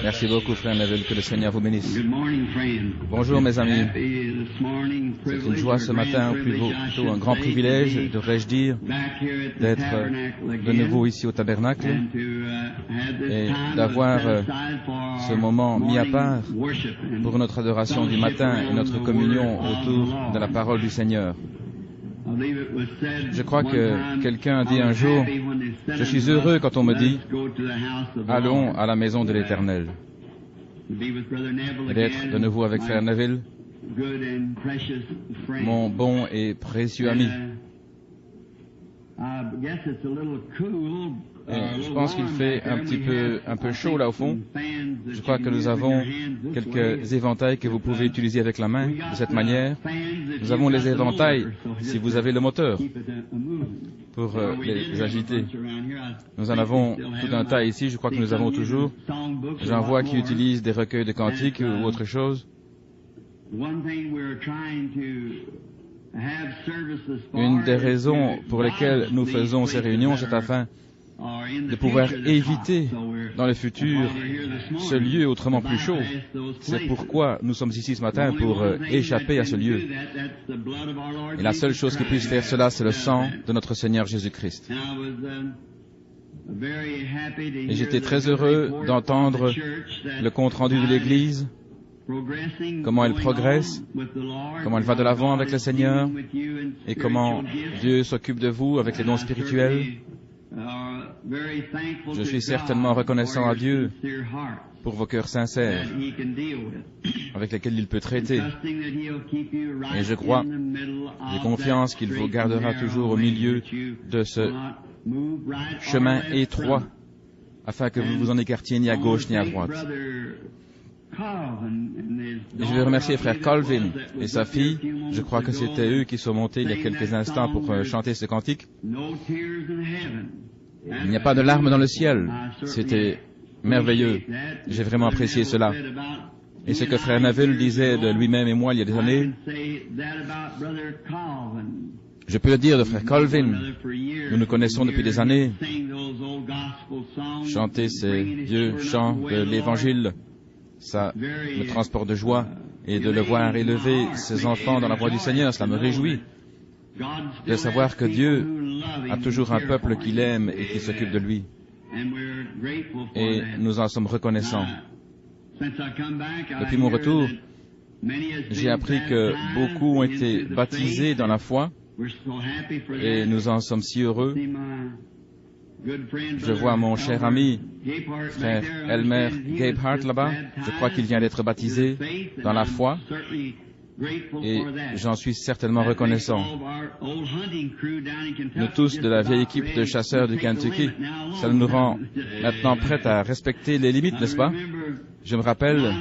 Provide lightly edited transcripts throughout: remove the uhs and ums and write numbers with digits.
Merci beaucoup, frère Neville, que le Seigneur vous bénisse. Bonjour, mes amis. C'est une joie ce matin, ou plutôt un grand privilège, devrais-je dire, d'être de nouveau ici au tabernacle et d'avoir ce moment mis à part pour notre adoration du matin et notre communion autour de la parole du Seigneur. Je crois que quelqu'un a dit un jour, « Je suis heureux quand on me dit, allons à la maison de l'Éternel. » Et d'être de nouveau avec frère Neville, mon bon et précieux ami. Et je pense qu'il fait un peu chaud là au fond. Je crois que nous avons quelques éventails que vous pouvez utiliser avec la main de cette manière. Nous avons les éventails si vous avez le moteur pour les agiter. Nous en avons tout un tas ici, je crois que nous avons toujours. J'en vois qui utilisent des recueils de cantiques ou autre chose. Une des raisons pour lesquelles nous faisons ces réunions, c'est afin de pouvoir éviter dans le futur ce lieu autrement plus chaud. C'est pourquoi nous sommes ici ce matin, pour échapper à ce lieu. Et la seule chose qui puisse faire cela, c'est le sang de notre Seigneur Jésus-Christ. Et j'étais très heureux d'entendre le compte-rendu de l'Église, comment elle progresse, comment elle va de l'avant avec le Seigneur, et comment Dieu s'occupe de vous avec les dons spirituels. Je suis certainement reconnaissant à Dieu pour vos cœurs sincères avec lesquels il peut traiter. Et je crois, j'ai confiance qu'il vous gardera toujours au milieu de ce chemin étroit afin que vous vous en écartiez ni à gauche ni à droite. Et je veux remercier frère Calvin et sa fille. Je crois que c'était eux qui sont montés il y a quelques instants pour chanter ce cantique. Il n'y a pas de larmes dans le ciel. C'était merveilleux. J'ai vraiment apprécié cela. Et ce que frère Neville disait de lui-même et moi il y a des années, je peux le dire de frère Calvin. Nous nous connaissons depuis des années. Chanter ces vieux chants de l'Évangile, ça me transporte de joie, et de le voir élever ses enfants dans la voie du Seigneur, cela me réjouit. De savoir que Dieu a toujours un peuple qu'il aime et qui s'occupe de lui. Et nous en sommes reconnaissants. Depuis mon retour, j'ai appris que beaucoup ont été baptisés dans la foi, et nous en sommes si heureux. Je vois mon cher ami, frère Elmer Gabehart là-bas. Je crois qu'il vient d'être baptisé dans la foi. Et j'en suis certainement reconnaissant. Nous tous de la vieille équipe de chasseurs du Kentucky, ça nous rend maintenant prêts à respecter les limites, n'est-ce pas? Je me rappelle,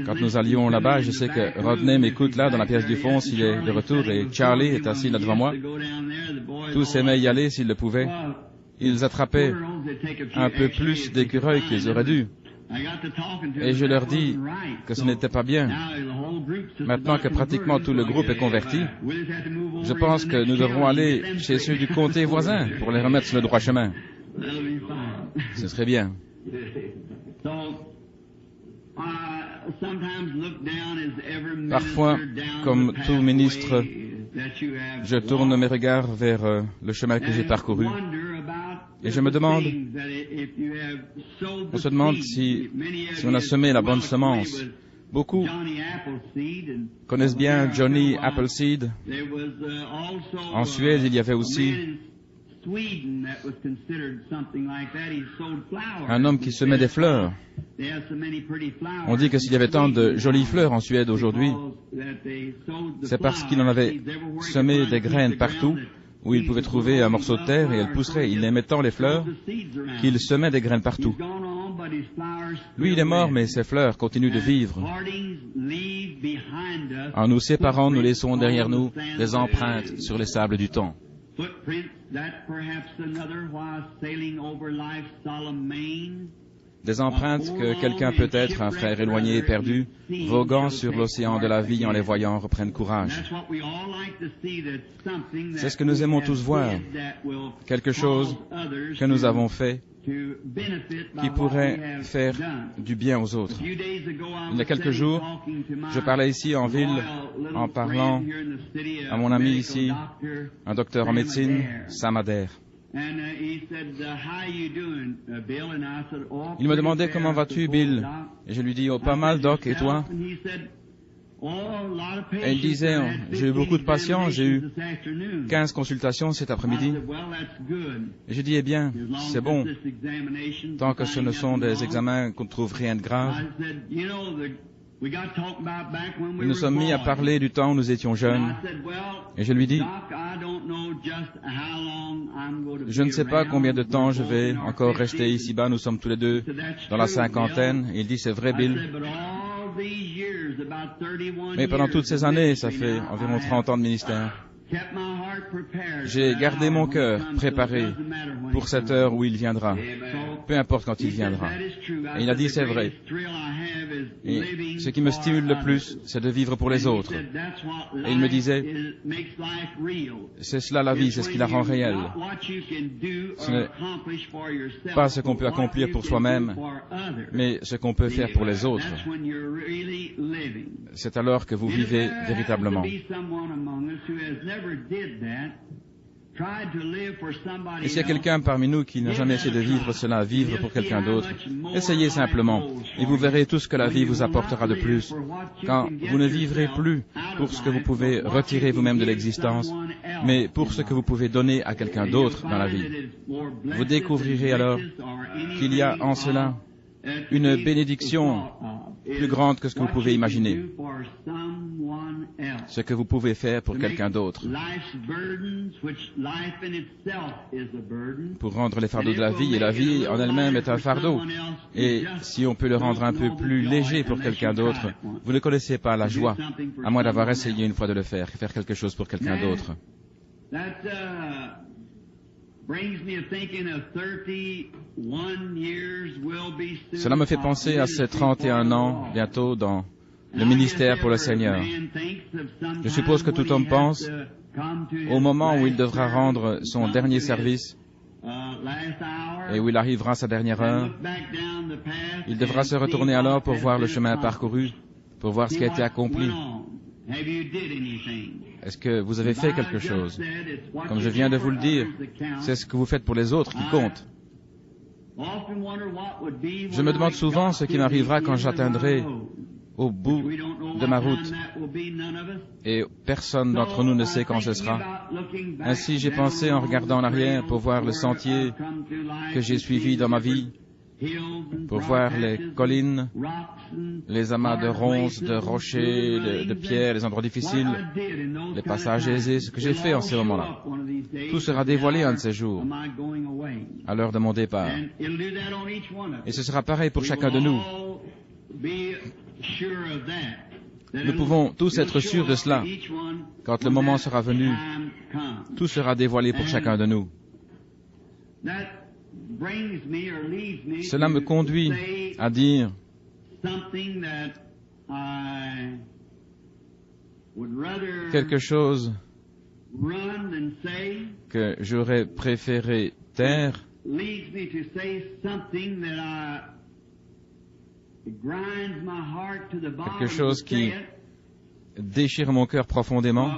quand nous allions là-bas, je sais que Rodney m'écoute là dans la pièce du fond s'il est de retour, et Charlie est assis là devant moi. Tous aimaient y aller s'ils le pouvaient. Ils attrapaient un peu plus d'écureuils qu'ils auraient dû. Et je leur dis que ce n'était pas bien. Maintenant que pratiquement tout le groupe est converti, je pense que nous devrons aller chez ceux du comté voisin pour les remettre sur le droit chemin. Ce serait bien. Parfois, comme tout ministre, je tourne mes regards vers le chemin que j'ai parcouru. Et je me demande, on se demande si on a semé la bonne semence. Beaucoup connaissent bien Johnny Appleseed. En Suède, il y avait aussi un homme qui semait des fleurs. On dit que s'il y avait tant de jolies fleurs en Suède aujourd'hui, c'est parce qu'il en avait semé des graines partout où il pouvait trouver un morceau de terre et elles pousseraient. Il aimait tant les fleurs qu'il semait des graines partout. Lui, il est mort, mais ses fleurs continuent de vivre. En nous séparant, nous laissons derrière nous des empreintes sur les sables du temps. Des empreintes que quelqu'un peut-être, un frère éloigné et perdu, voguant sur l'océan de la vie en les voyant, reprenne courage. C'est ce que nous aimons tous voir, quelque chose que nous avons fait qui pourrait faire du bien aux autres. Il y a quelques jours, je parlais ici en ville en parlant à mon ami ici, un docteur en médecine, Sam Adair. Il me demandait comment vas-tu, Bill? Et je lui dis, oh, pas mal, Doc, et toi? Et il disait, j'ai eu beaucoup de patients, j'ai eu 15 consultations cet après-midi. Et j'ai dit, eh bien, c'est bon, tant que ce ne sont des examens qu'on ne trouve rien de grave. Nous nous sommes mis à parler du temps où nous étions jeunes. Et je lui dis, je ne sais pas combien de temps je vais encore rester ici-bas, nous sommes tous les deux dans la cinquantaine. Et il dit, c'est vrai, Bill. Mais pendant toutes ces années, ça fait environ 30 ans de ministère, j'ai gardé mon cœur préparé pour cette heure où il viendra, peu importe quand il viendra. Et il a dit, c'est vrai. Et ce qui me stimule le plus, c'est de vivre pour les autres. Et il me disait, c'est cela la vie, c'est ce qui la rend réelle. Ce n'est pas ce qu'on peut accomplir pour soi-même, mais ce qu'on peut faire pour les autres. C'est alors que vous vivez véritablement. Et s'il y a quelqu'un parmi nous qui n'a jamais essayé de vivre cela, vivre pour quelqu'un d'autre, essayez simplement, et vous verrez tout ce que la vie vous apportera de plus. Quand vous ne vivrez plus pour ce que vous pouvez retirer vous-même de l'existence, mais pour ce que vous pouvez donner à quelqu'un d'autre dans la vie, vous découvrirez alors qu'il y a en cela une bénédiction plus grande que ce que vous pouvez imaginer, ce que vous pouvez faire pour quelqu'un d'autre, pour rendre les fardeaux de la vie, et la vie en elle-même est un fardeau. Et si on peut le rendre un peu plus léger pour quelqu'un d'autre, vous ne connaissez pas la joie, à moins d'avoir essayé une fois de le faire quelque chose pour quelqu'un d'autre. Cela me fait penser à ces 31 ans, bientôt, dans le ministère pour le Seigneur. Je suppose que tout homme pense, au moment où il devra rendre son dernier service, et où il arrivera à sa dernière heure, il devra se retourner alors pour voir le chemin parcouru, pour voir ce qui a été accompli. Est-ce que vous avez fait quelque chose? Comme je viens de vous le dire, c'est ce que vous faites pour les autres qui compte. Je me demande souvent ce qui m'arrivera quand j'atteindrai au bout de ma route. Et personne d'entre nous ne sait quand ce sera. Ainsi, j'ai pensé en regardant en arrière pour voir le sentier que j'ai suivi dans ma vie, pour voir les collines, les amas de ronces, de rochers, de pierres, les endroits difficiles, les passages aisés, ce que j'ai fait en ces moments-là. Tout sera dévoilé un de ces jours, à l'heure de mon départ. Et ce sera pareil pour chacun de nous. Nous pouvons tous être sûrs de cela. Quand le moment sera venu, tout sera dévoilé pour chacun de nous. Cela me conduit à dire quelque chose que j'aurais préféré taire, quelque chose qui déchire mon cœur profondément.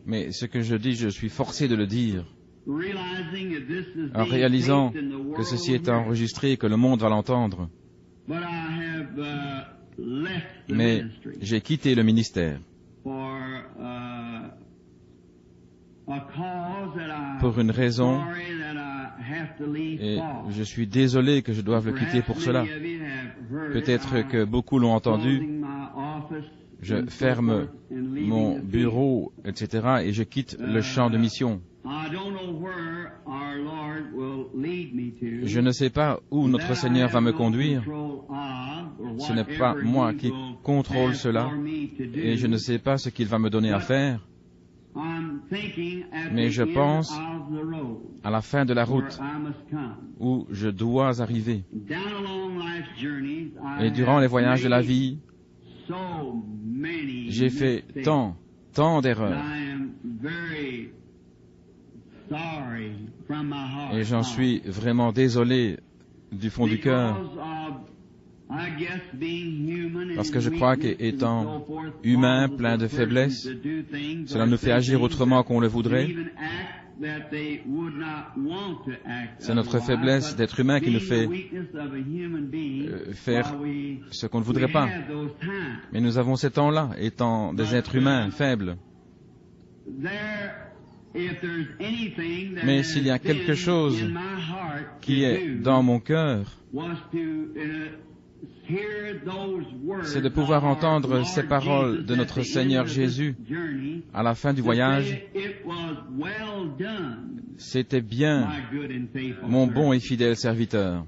Mais ce que je dis, je suis forcé de le dire, en réalisant que ceci est enregistré et que le monde va l'entendre. Mais j'ai quitté le ministère pour une raison, et je suis désolé que je doive le quitter pour cela. Peut-être que beaucoup l'ont entendu. Je ferme mon bureau, etc., et je quitte le champ de mission. Je ne sais pas où notre Seigneur va me conduire. Ce n'est pas moi qui contrôle cela, et je ne sais pas ce qu'il va me donner à faire. Mais je pense à la fin de la route où je dois arriver. Et durant les voyages de la vie, j'ai fait tant d'erreurs. Et j'en suis vraiment désolé du fond du cœur, parce que je crois qu'étant humain, plein de faiblesses, cela nous fait agir autrement qu'on le voudrait. C'est notre faiblesse d'être humain qui nous fait faire ce qu'on ne voudrait pas. Mais nous avons ces temps-là, étant des êtres humains faibles. Mais s'il y a quelque chose qui est dans mon cœur, c'est de pouvoir entendre ces paroles de notre Seigneur Jésus à la fin du voyage. C'était bien, mon bon et fidèle serviteur.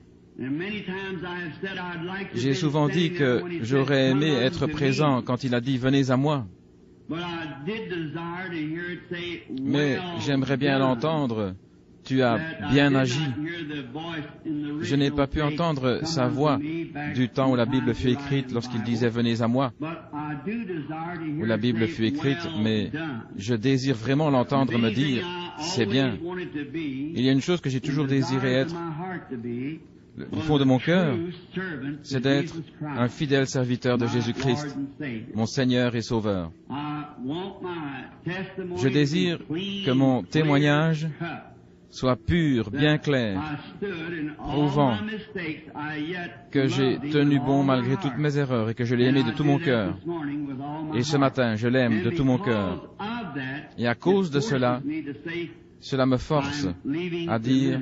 J'ai souvent dit que j'aurais aimé être présent quand il a dit « Venez à moi ». Mais j'aimerais bien l'entendre. Tu as bien agi. Je n'ai pas pu entendre sa voix du temps où la Bible fut écrite lorsqu'il disait « Venez à moi », où la Bible fut écrite, mais je désire vraiment l'entendre me dire « C'est bien ». Il y a une chose que j'ai toujours désiré être, au fond de mon cœur, c'est d'être un fidèle serviteur de Jésus-Christ, mon Seigneur et Sauveur. Je désire que mon témoignage soit pur, bien clair, prouvant que j'ai tenu bon malgré toutes mes erreurs et que je l'ai aimé de tout mon cœur. Et ce matin, je l'aime de tout mon cœur. Et à cause de cela, cela me force à dire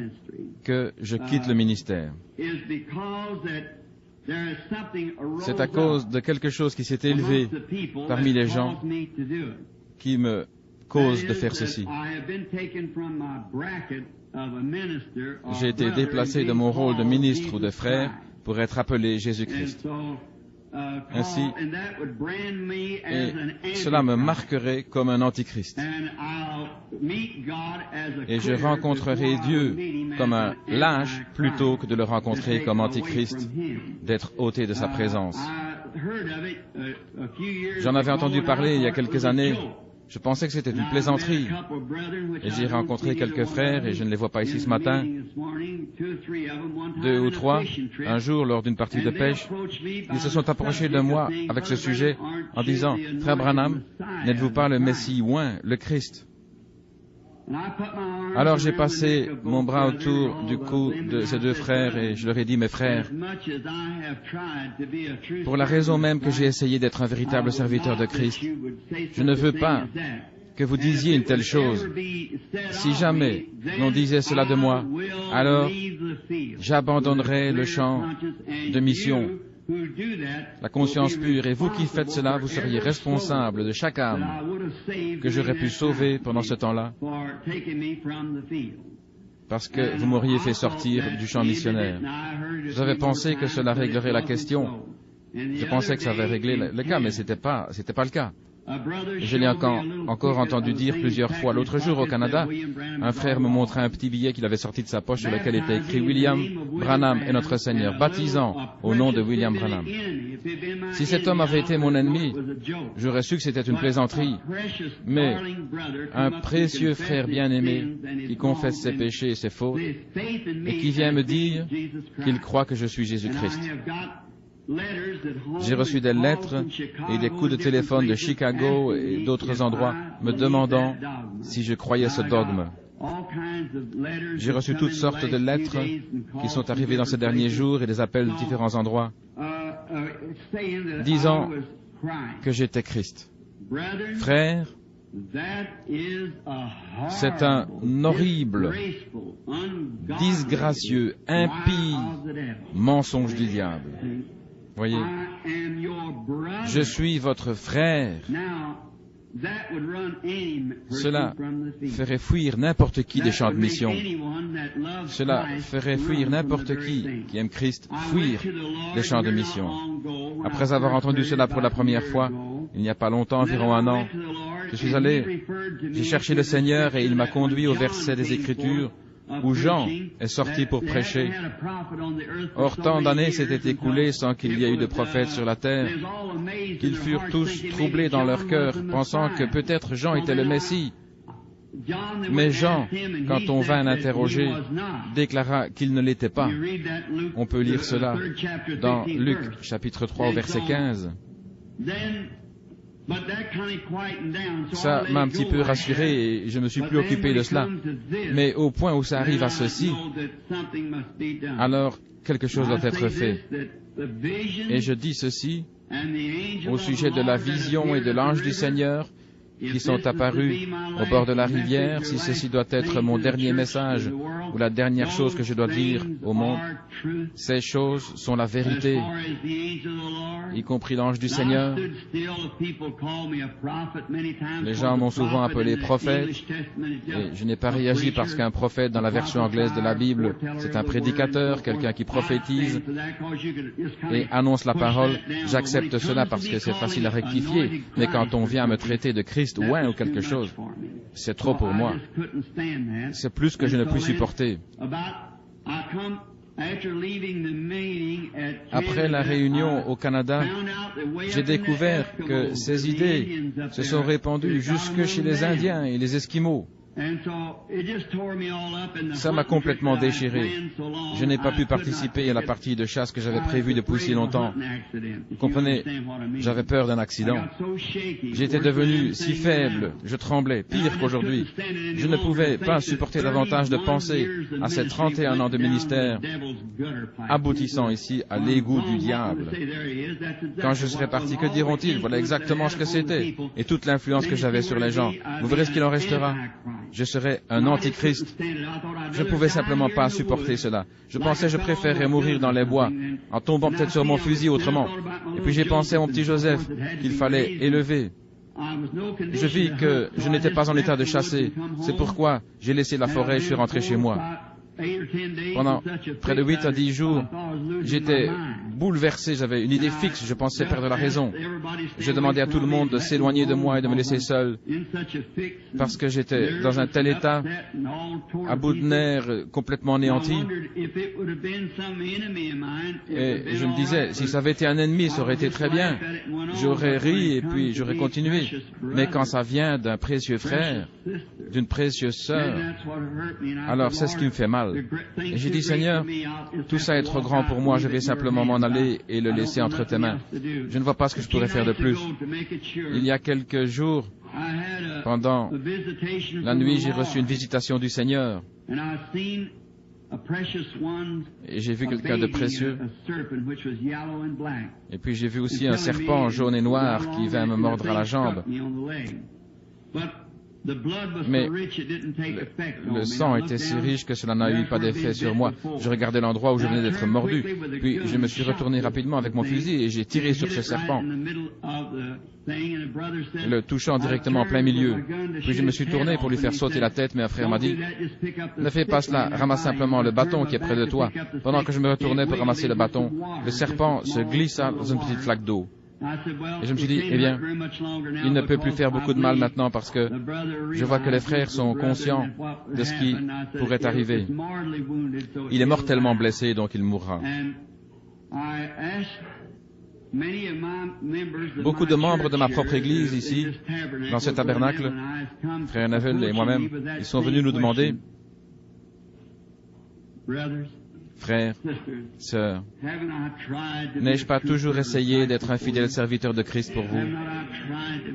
que je quitte le ministère. C'est à cause de quelque chose qui s'est élevé parmi les gens qui me cause de faire ceci. J'ai été déplacé de mon rôle de ministre ou de frère pour être appelé Jésus-Christ. Ainsi, et cela me marquerait comme un antichrist. Et je rencontrerai Dieu comme un lâche plutôt que de le rencontrer comme antichrist, d'être ôté de sa présence. J'en avais entendu parler il y a quelques années. Je pensais que c'était une plaisanterie. Et j'ai rencontré quelques frères, et je ne les vois pas ici ce matin, 2 ou 3, un jour lors d'une partie de pêche. Ils se sont approchés de moi avec ce sujet en disant « Frère Branham, n'êtes-vous pas le Messie oint, le Christ ?» Alors j'ai passé mon bras autour du cou de ces 2 frères et je leur ai dit « Mes frères, pour la raison même que j'ai essayé d'être un véritable serviteur de Christ, je ne veux pas que vous disiez une telle chose. Si jamais l'on disait cela de moi, alors j'abandonnerai le champ de mission. La conscience pure, et vous qui faites cela, vous seriez responsable de chaque âme que j'aurais pu sauver pendant ce temps-là, parce que vous m'auriez fait sortir du champ missionnaire. J'avais pensé que cela réglerait la question. Je pensais que ça avait réglé le cas, mais c'était pas le cas. Je l'ai encore entendu dire plusieurs fois. L'autre jour au Canada, un frère me montrait un petit billet qu'il avait sorti de sa poche sur lequel était écrit « William Branham est notre Seigneur, baptisant au nom de William Branham ». Si cet homme avait été mon ennemi, j'aurais su que c'était une plaisanterie. Mais un précieux frère bien-aimé qui confesse ses péchés et ses fautes et qui vient me dire qu'il croit que je suis Jésus-Christ. J'ai reçu des lettres et des coups de téléphone de Chicago et d'autres endroits me demandant si je croyais ce dogme. J'ai reçu toutes sortes de lettres qui sont arrivées dans ces derniers jours et des appels de différents endroits disant que j'étais Christ. Frère, c'est un horrible, disgracieux, impie mensonge du diable. Voyez, je suis votre frère. Cela ferait fuir n'importe qui des champs de mission. Cela ferait fuir n'importe qui aime Christ, fuir des champs de mission. Après avoir entendu cela pour la première fois, il n'y a pas longtemps, environ 1 an, je suis allé, j'ai cherché le Seigneur et il m'a conduit au verset des Écritures où Jean est sorti pour prêcher. Or, tant d'années s'étaient écoulées sans qu'il y ait eu de prophète sur la terre, qu'ils furent tous troublés dans leur cœur, pensant que peut-être Jean était le Messie. Mais Jean, quand on vint l'interroger, déclara qu'il ne l'était pas. On peut lire cela dans Luc, chapitre 3, au verset 15. Ça m'a un petit peu rassuré et je me suis plus occupé de cela. Mais au point où ça arrive à ceci, alors quelque chose doit être fait. Et je dis ceci au sujet de la vision et de l'ange du Seigneur qui sont apparus au bord de la rivière, si ceci doit être mon dernier message ou la dernière chose que je dois dire au monde, ces choses sont la vérité, y compris l'ange du Seigneur. Les gens m'ont souvent appelé prophète, et je n'ai pas réagi parce qu'un prophète dans la version anglaise de la Bible, c'est un prédicateur, quelqu'un qui prophétise et annonce la parole. J'accepte cela parce que c'est facile à rectifier, mais quand on vient me traiter de Christ ou quelque chose, c'est trop pour moi. C'est plus que je ne puis supporter. Après la réunion au Canada, j'ai découvert que ces idées se sont répandues jusque chez les Indiens et les Esquimaux. Ça m'a complètement déchiré. Je n'ai pas pu participer à la partie de chasse que j'avais prévue depuis si longtemps. Vous comprenez, j'avais peur d'un accident. J'étais devenu si faible, je tremblais, pire qu'aujourd'hui. Je ne pouvais pas supporter davantage de penser à ces 31 ans de ministère, aboutissant ici à l'égout du diable. Quand je serai parti, que diront-ils? Voilà exactement ce que c'était, et toute l'influence que j'avais sur les gens. Vous verrez ce qu'il en restera. Je serais un antichrist. Je ne pouvais simplement pas supporter cela. Je pensais que je préférerais mourir dans les bois, en tombant peut-être sur mon fusil autrement. Et puis j'ai pensé à mon petit Joseph, qu'il fallait élever. Je vis que je n'étais pas en état de chasser. C'est pourquoi j'ai laissé la forêt et je suis rentré chez moi. Pendant près de 8 à 10 jours, j'étais bouleversé, j'avais une idée fixe, je pensais perdre la raison. Je demandais à tout le monde de s'éloigner de moi et de me laisser seul, parce que j'étais dans un tel état, à bout de nerfs, complètement anéanti. Et je me disais, si ça avait été un ennemi, ça aurait été très bien. J'aurais ri et puis j'aurais continué. Mais quand ça vient d'un précieux frère, d'une précieuse sœur, alors c'est ce qui me fait mal. Et j'ai dit, Seigneur, tout ça est trop grand pour moi, je vais simplement m'en aller et le laisser entre tes mains. Je ne vois pas ce que je pourrais faire de plus. Il y a quelques jours, pendant la nuit, j'ai reçu une visitation du Seigneur. Et j'ai vu quelqu'un de précieux. Et puis j'ai vu aussi un serpent jaune et noir qui vint me mordre à la jambe. Mais le sang était si riche que cela n'a eu pas d'effet sur moi. Je regardais l'endroit où je venais d'être mordu. Puis je me suis retourné rapidement avec mon fusil et j'ai tiré sur ce serpent, le touchant directement en plein milieu. Puis je me suis tourné pour lui faire sauter la tête, mais un frère m'a dit, ne fais pas cela, ramasse simplement le bâton qui est près de toi. Pendant que je me retournais pour ramasser le bâton, le serpent se glissa dans une petite flaque d'eau. Et je me suis dit, eh bien, il ne peut plus faire beaucoup de mal maintenant parce que je vois que les frères sont conscients de ce qui pourrait arriver. Il est mortellement blessé, donc il mourra. Beaucoup de membres de ma propre Église ici, dans ce tabernacle, frère Neville et moi-même, ils sont venus nous demander, frères, sœurs, n'ai-je pas toujours essayé d'être un fidèle serviteur de Christ pour vous?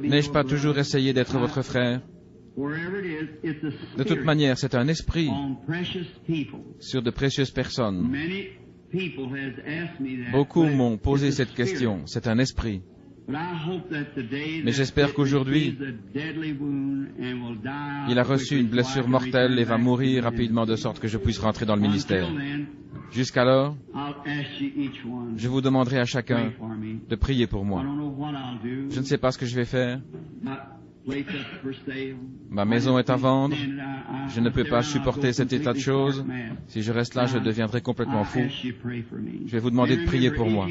N'ai-je pas toujours essayé d'être votre frère? De toute manière, c'est un esprit sur de précieuses personnes. Beaucoup m'ont posé cette question. C'est un esprit. Mais j'espère qu'aujourd'hui, il a reçu une blessure mortelle et va mourir rapidement de sorte que je puisse rentrer dans le ministère. Jusqu'alors, je vous demanderai à chacun de prier pour moi. Je ne sais pas ce que je vais faire. Ma maison est à vendre. Je ne peux pas supporter cet état de choses. Si je reste là, je deviendrai complètement fou. Je vais vous demander de prier pour moi.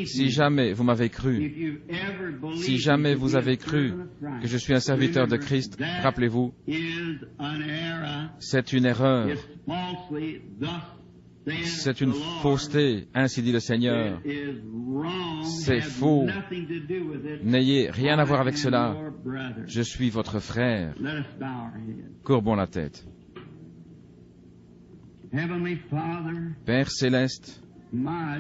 Si jamais vous m'avez cru, si jamais vous avez cru que je suis un serviteur de Christ, rappelez-vous, c'est une erreur. C'est une fausseté, ainsi dit le Seigneur. C'est faux. N'ayez rien à voir avec cela. je suis votre frère. Courbons la tête. Père céleste, ma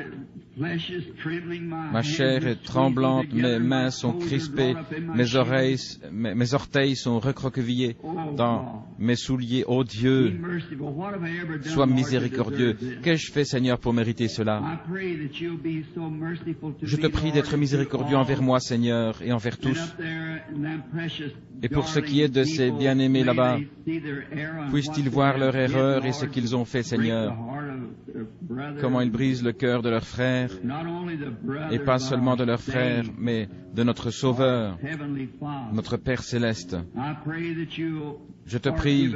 chair est tremblante, mes mains sont crispées, mes orteils sont recroquevillés dans mes souliers. Ô Dieu, sois miséricordieux. Qu'ai-je fait, Seigneur, pour mériter cela? Je te prie d'être miséricordieux envers moi, Seigneur, et envers tous. Et pour ce qui est de ces bien-aimés là-bas, puissent-ils voir leur erreur et ce qu'ils ont fait, Seigneur, comment ils brisent le cœur de leurs frères, et pas seulement de leurs frères, mais de notre Sauveur, notre Père céleste. Je te prie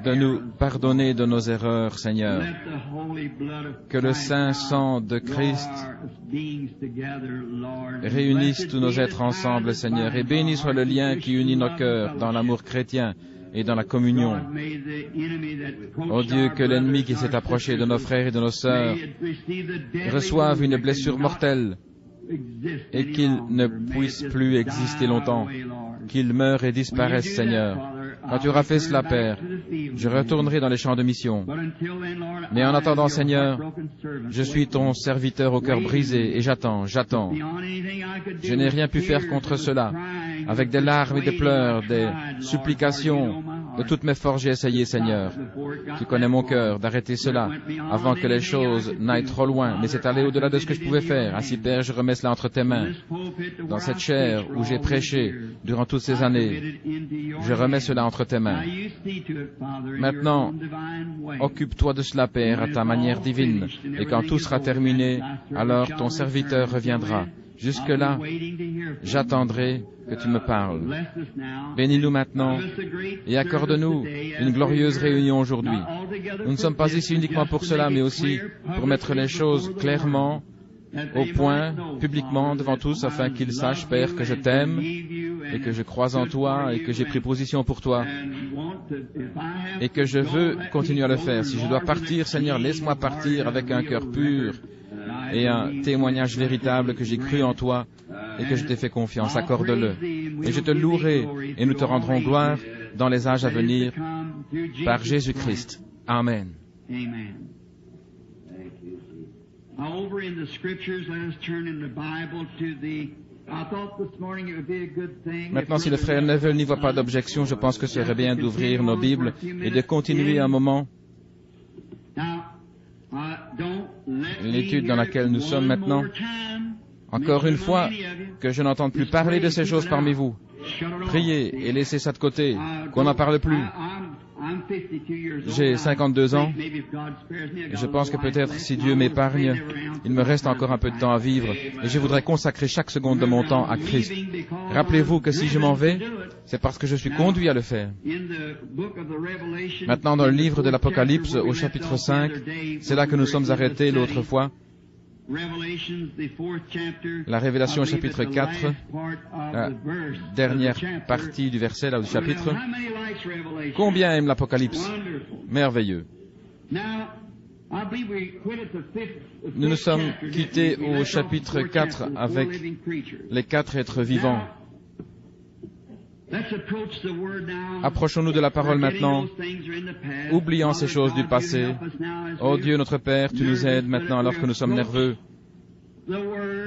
de nous pardonner de nos erreurs, Seigneur. Que le saint sang de Christ réunisse tous nos êtres ensemble, Seigneur, et béni soit le lien qui unit nos cœurs dans l'amour chrétien et dans la communion. Ô Dieu, que l'ennemi qui s'est approché de nos frères et de nos sœurs reçoive une blessure mortelle et qu'il ne puisse plus exister longtemps, qu'il meure et disparaisse, Seigneur. Quand tu auras fait cela, Père, je retournerai dans les champs de mission. Mais en attendant, Seigneur, je suis ton serviteur au cœur brisé et j'attends. Je n'ai rien pu faire contre cela. Avec des larmes et des pleurs, des supplications, de toutes mes forces j'ai essayé, Seigneur. Tu connais mon cœur, d'arrêter cela avant que les choses n'aillent trop loin, mais c'est aller au-delà de ce que je pouvais faire. Ainsi, Père, je remets cela entre tes mains. Dans cette chair où j'ai prêché durant toutes ces années, je remets cela entre tes mains. Maintenant, occupe-toi de cela, Père, à ta manière divine, et quand tout sera terminé, alors ton serviteur reviendra. Jusque-là, j'attendrai que tu me parles. Bénis-nous maintenant et accorde-nous une glorieuse réunion aujourd'hui. Nous ne sommes pas ici uniquement pour cela, mais aussi pour mettre les choses clairement au point, publiquement, devant tous, afin qu'ils sachent, Père, que je t'aime et que je crois en toi et que j'ai pris position pour toi et que je veux continuer à le faire. Si je dois partir, Seigneur, laisse-moi partir avec un cœur pur et un témoignage véritable que j'ai cru en toi et que je t'ai fait confiance. Accorde-le. Et je te louerai et nous te rendrons gloire dans les âges à venir par Jésus-Christ. Amen. Maintenant, si le frère Neville n'y voit pas d'objection, je pense que ce serait bien d'ouvrir nos Bibles et de continuer un moment l'étude dans laquelle nous sommes maintenant. Encore une fois, que je n'entende plus parler de ces choses parmi vous. Priez et laissez ça de côté, qu'on n'en parle plus. J'ai 52 ans et je pense que peut-être si Dieu m'épargne, il me reste encore un peu de temps à vivre et je voudrais consacrer chaque seconde de mon temps à Christ. Rappelez-vous que si je m'en vais, c'est parce que je suis conduit à le faire. Maintenant, dans le livre de l'Apocalypse, au chapitre 5, c'est là que nous sommes arrêtés l'autre fois. La Révélation au chapitre 4, la dernière partie du verset là du chapitre. Combien aime l'Apocalypse? Merveilleux. Nous nous sommes quittés au chapitre 4 avec les 4 êtres vivants. Approchons-nous de la parole maintenant, oubliant ces choses du passé. Oh Dieu notre Père, tu nous aides maintenant alors que nous sommes nerveux.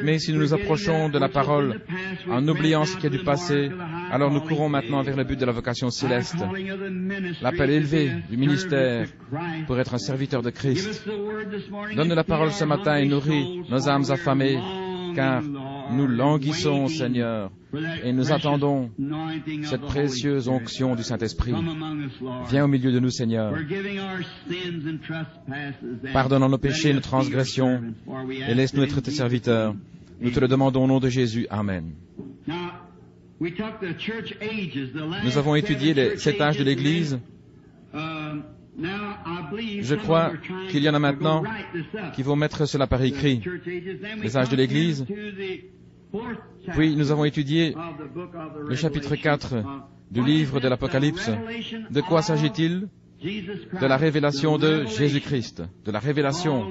Mais si nous nous approchons de la parole en oubliant ce qui est du passé, alors nous courons maintenant vers le but de la vocation céleste, l'appel élevé du ministère pour être un serviteur de Christ. Donne-nous la parole ce matin et nourris nos âmes affamées, car nous languissons, Seigneur, et nous attendons cette précieuse onction du Saint-Esprit. Viens au milieu de nous, Seigneur. Pardonne nos péchés et nos transgressions, et laisse-nous être tes serviteurs. Nous te le demandons au nom de Jésus. Amen. Nous avons étudié les 7 âges de l'Église. Je crois qu'il y en a maintenant qui vont mettre cela par écrit. Les âges de l'Église. Puis nous avons étudié le chapitre 4 du livre de l'Apocalypse. De quoi s'agit-il? De la révélation de Jésus-Christ, de la révélation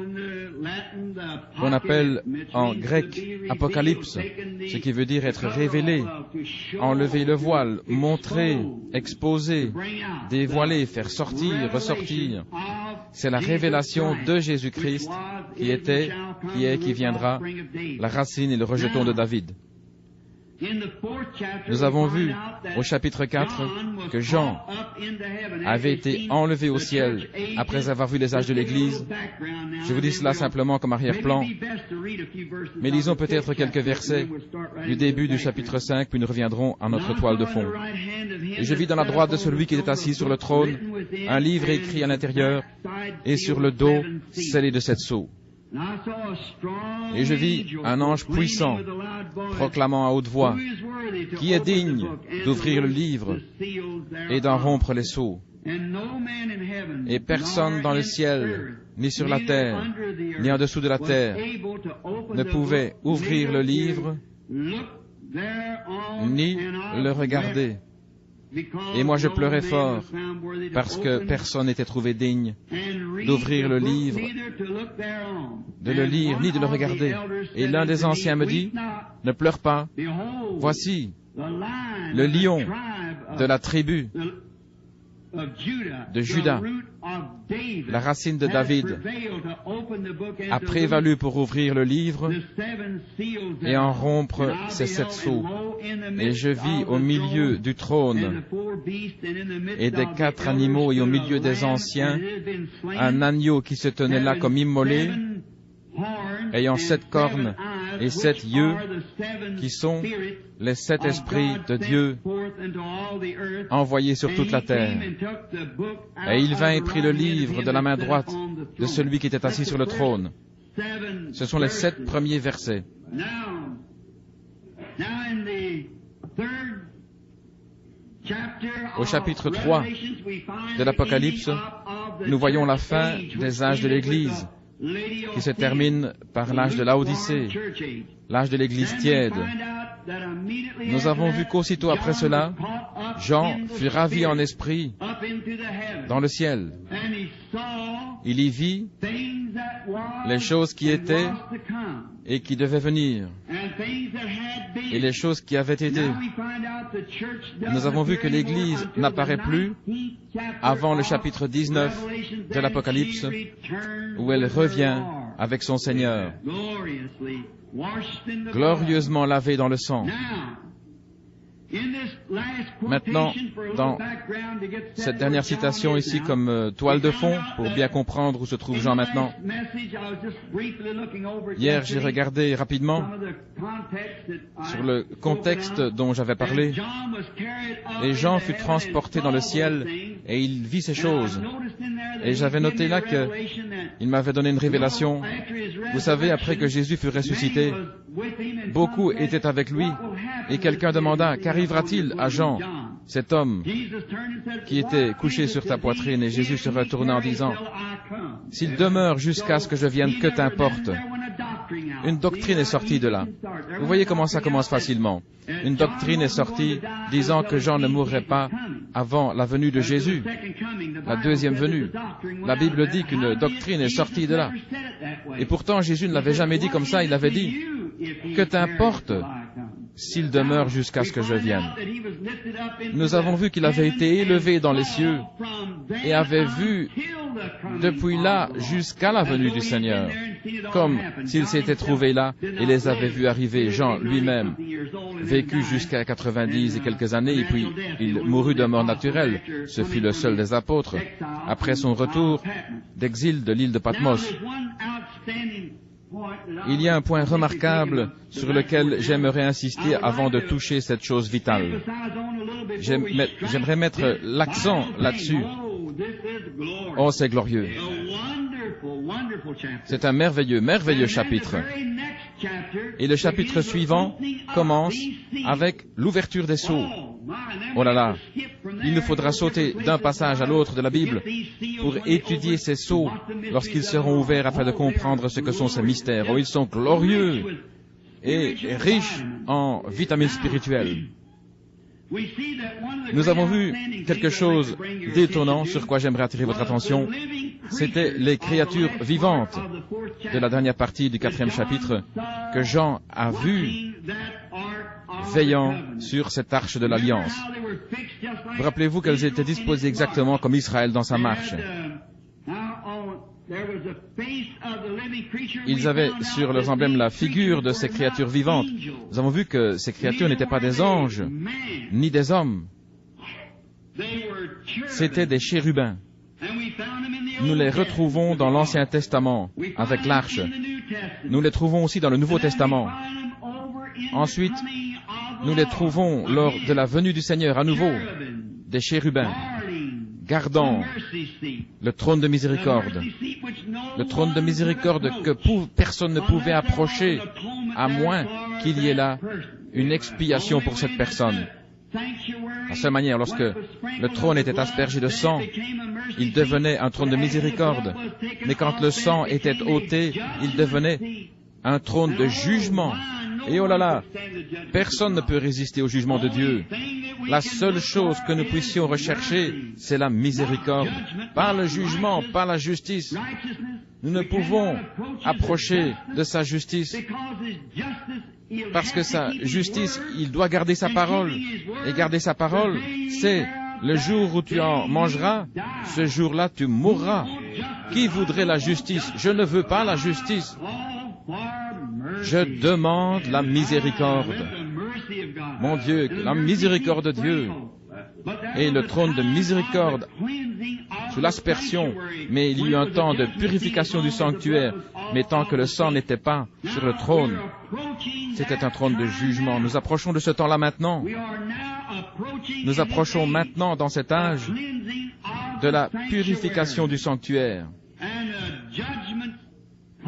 qu'on appelle en grec apocalypse, ce qui veut dire être révélé, enlever le voile, montrer, exposer, dévoiler, faire sortir, ressortir. C'est la révélation de Jésus-Christ qui était, qui est, qui viendra, la racine et le rejeton de David. Nous avons vu au chapitre 4 que Jean avait été enlevé au ciel après avoir vu les âges de l'Église. Je vous dis cela simplement comme arrière-plan, mais lisons peut-être quelques versets du début du chapitre 5, puis nous reviendrons à notre toile de fond. Et je vis dans la droite de celui qui était assis sur le trône un livre écrit à l'intérieur et sur le dos scellé de 7 sceaux. Et je vis un ange puissant proclamant à haute voix, « Qui est digne d'ouvrir le livre et d'en rompre les sceaux ?» Et personne dans le ciel, ni sur la terre, ni en dessous de la terre, ne pouvait ouvrir le livre, ni le regarder. Et moi je pleurais fort, parce que personne n'était trouvé digne d'ouvrir le livre, de le lire, ni de le regarder. Et l'un des anciens me dit, « Ne pleure pas, voici le lion de la tribu de Juda, la racine de David, a prévalu pour ouvrir le livre et en rompre ses 7 sceaux. Et je vis au milieu du trône et des 4 animaux et au milieu des anciens un agneau qui se tenait là comme immolé, ayant 7 cornes et 7 yeux, qui sont les 7 esprits de Dieu envoyés sur toute la terre. Et il vint et prit le livre de la main droite de celui qui était assis sur le trône. Ce sont les 7 premiers versets. Au chapitre 3 de l'Apocalypse, nous voyons la fin des âges de l'Église, qui se termine par l'âge de l'Odyssée, l'âge de l'Église tiède. Nous avons vu qu'aussitôt après cela, Jean fut ravi en esprit dans le ciel. Il y vit les choses qui étaient et qui devaient venir, et les choses qui avaient été. Nous avons vu que l'Église n'apparaît plus avant le chapitre 19 de l'Apocalypse, où elle revient avec son Seigneur, glorieusement lavée dans le sang. Maintenant, dans cette dernière citation ici comme toile de fond, pour bien comprendre où se trouve Jean maintenant, hier j'ai regardé rapidement sur le contexte dont j'avais parlé, et Jean fut transporté dans le ciel et il vit ces choses. Et j'avais noté là qu'il m'avait donné une révélation. Vous savez, après que Jésus fut ressuscité, beaucoup étaient avec lui, et quelqu'un demanda, qu'arrivera-t-il à Jean, cet homme qui était couché sur ta poitrine? Et Jésus se retourna en disant, s'il demeure jusqu'à ce que je vienne, que t'importe? Une doctrine est sortie de là. Vous voyez comment ça commence facilement. Une doctrine est sortie disant que Jean ne mourrait pas avant la venue de Jésus, la deuxième venue. La Bible dit qu'une doctrine est sortie de là. Et pourtant, Jésus ne l'avait jamais dit comme ça. Il avait dit, que t'importe s'il demeure jusqu'à ce que je vienne. Nous avons vu qu'il avait été élevé dans les cieux et avait vu depuis là jusqu'à la venue du Seigneur, comme s'il s'était trouvé là et les avait vus arriver. Jean lui-même vécut jusqu'à 90 et quelques années, et puis il mourut de mort naturelle. Ce fut le seul des apôtres, après son retour d'exil de l'île de Patmos. Il y a un point remarquable sur lequel j'aimerais insister avant de toucher cette chose vitale. J'aimerais mettre l'accent là-dessus. Oh, c'est glorieux. C'est un merveilleux, merveilleux chapitre. Et le chapitre suivant commence avec l'ouverture des sceaux. Oh là là, il nous faudra sauter d'un passage à l'autre de la Bible pour étudier ces sceaux lorsqu'ils seront ouverts afin de comprendre ce que sont ces mystères. Oh, ils sont glorieux et riches en vitamines spirituelles. Nous avons vu quelque chose d'étonnant sur quoi j'aimerais attirer votre attention. C'était les créatures vivantes de la dernière partie du 4e chapitre que Jean a vues veillant sur cette arche de l'Alliance. Vous rappelez-vous qu'elles étaient disposées exactement comme Israël dans sa marche. Ils avaient sur leurs emblèmes la figure de ces créatures vivantes. Nous avons vu que ces créatures n'étaient pas des anges, ni des hommes. C'étaient des chérubins. Nous les retrouvons dans l'Ancien Testament avec l'arche. Nous les trouvons aussi dans le Nouveau Testament. Ensuite, nous les trouvons lors de la venue du Seigneur à nouveau, des chérubins, gardant le trône de miséricorde. Le trône de miséricorde que personne ne pouvait approcher, à moins qu'il y ait là une expiation pour cette personne. De la seule manière, lorsque le trône était aspergé de sang, il devenait un trône de miséricorde. Mais quand le sang était ôté, il devenait un trône de jugement. Et oh là là, personne ne peut résister au jugement de Dieu. La seule chose que nous puissions rechercher, c'est la miséricorde. Pas le jugement, pas la justice. Nous ne pouvons approcher de sa justice parce que sa justice, il doit garder sa parole. Et garder sa parole, c'est le jour où tu en mangeras, ce jour-là tu mourras. Qui voudrait la justice? Je ne veux pas la justice. Je demande la miséricorde. Mon Dieu, la miséricorde de Dieu et le trône de miséricorde sous l'aspersion, mais il y eut un temps de purification du sanctuaire, mais tant que le sang n'était pas sur le trône, c'était un trône de jugement. Nous approchons de ce temps-là maintenant. Nous approchons maintenant dans cet âge de la purification du sanctuaire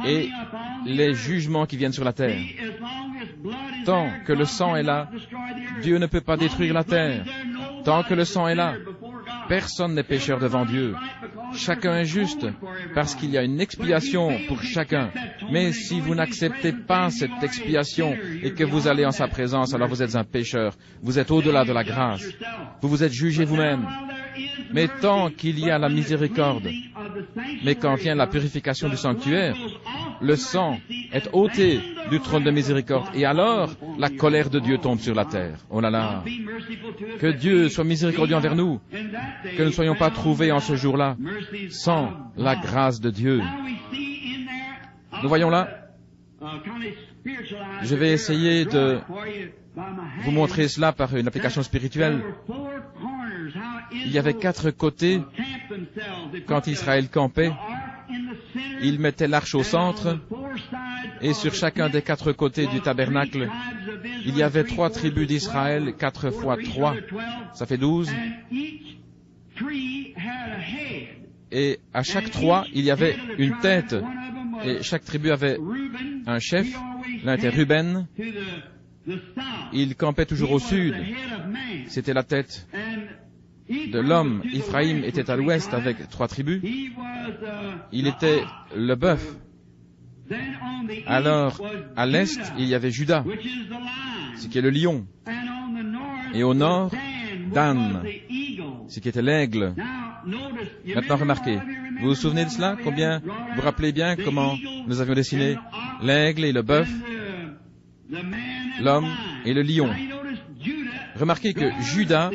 et les jugements qui viennent sur la terre. Tant que le sang est là, Dieu ne peut pas détruire la terre. Tant que le sang est là, personne n'est pécheur devant Dieu. Chacun est juste parce qu'il y a une expiation pour chacun. Mais si vous n'acceptez pas cette expiation et que vous allez en sa présence, alors vous êtes un pécheur. Vous êtes au-delà de la grâce. Vous vous êtes jugé vous-même. Mais tant qu'il y a la miséricorde, mais quand vient la purification du sanctuaire, le sang est ôté du trône de miséricorde. Et alors, la colère de Dieu tombe sur la terre. Oh là là! Que Dieu soit miséricordieux envers nous, que nous ne soyons pas trouvés en ce jour-là sans la grâce de Dieu. Nous voyons là, je vais essayer de vous montrer cela par une application spirituelle. Il y avait 4 côtés quand Israël campait. Il mettait l'arche au centre et sur chacun des 4 côtés du tabernacle, il y avait 3 tribus d'Israël, 4 fois 3, ça fait 12. Et à chaque 3, il y avait une tête et chaque tribu avait un chef. L'un était Ruben. Il campait toujours au sud. C'était la tête de l'homme. Ephraïm était à l'ouest avec 3 tribus. Il était le bœuf. Alors, à l'est, il y avait Juda, ce qui est le lion. Et au nord, Dan, ce qui était l'aigle. Maintenant, remarquez, vous vous souvenez de cela? Combien vous vous rappelez bien comment nous avions dessiné l'aigle et le bœuf, l'homme et le lion. Remarquez que Juda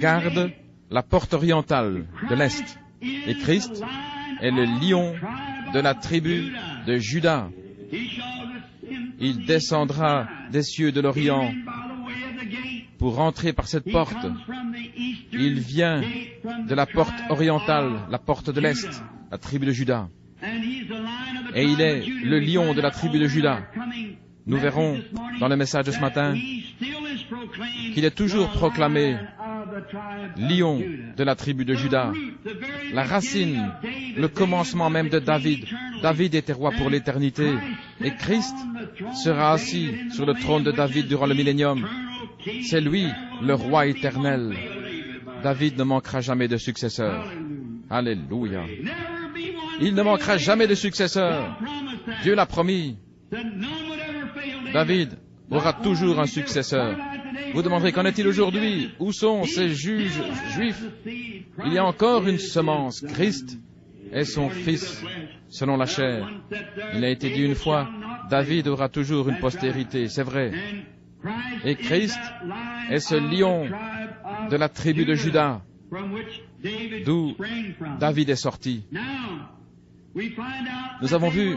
garde la porte orientale de l'Est. Et Christ est le lion de la tribu de Juda. Il descendra des cieux de l'Orient pour rentrer par cette porte. Il vient de la porte orientale, la porte de l'Est, la tribu de Juda. Et il est le lion de la tribu de Juda. Nous verrons dans le message de ce matin qu'il est toujours proclamé lion de la tribu de Juda. La racine, le commencement même de David. David était roi pour l'éternité. Et Christ sera assis sur le trône de David durant le millénium. C'est lui, le roi éternel. David ne manquera jamais de successeur. Alléluia. Il ne manquera jamais de successeur. Dieu l'a promis. David aura toujours un successeur. Vous demanderez, qu'en est-il aujourd'hui? Où sont ces juges juifs? Il y a encore une semence. Christ est son fils, selon la chair. Il a été dit une fois, David aura toujours une postérité, c'est vrai. Et Christ est ce lion de la tribu de Juda, d'où David est sorti. Nous avons vu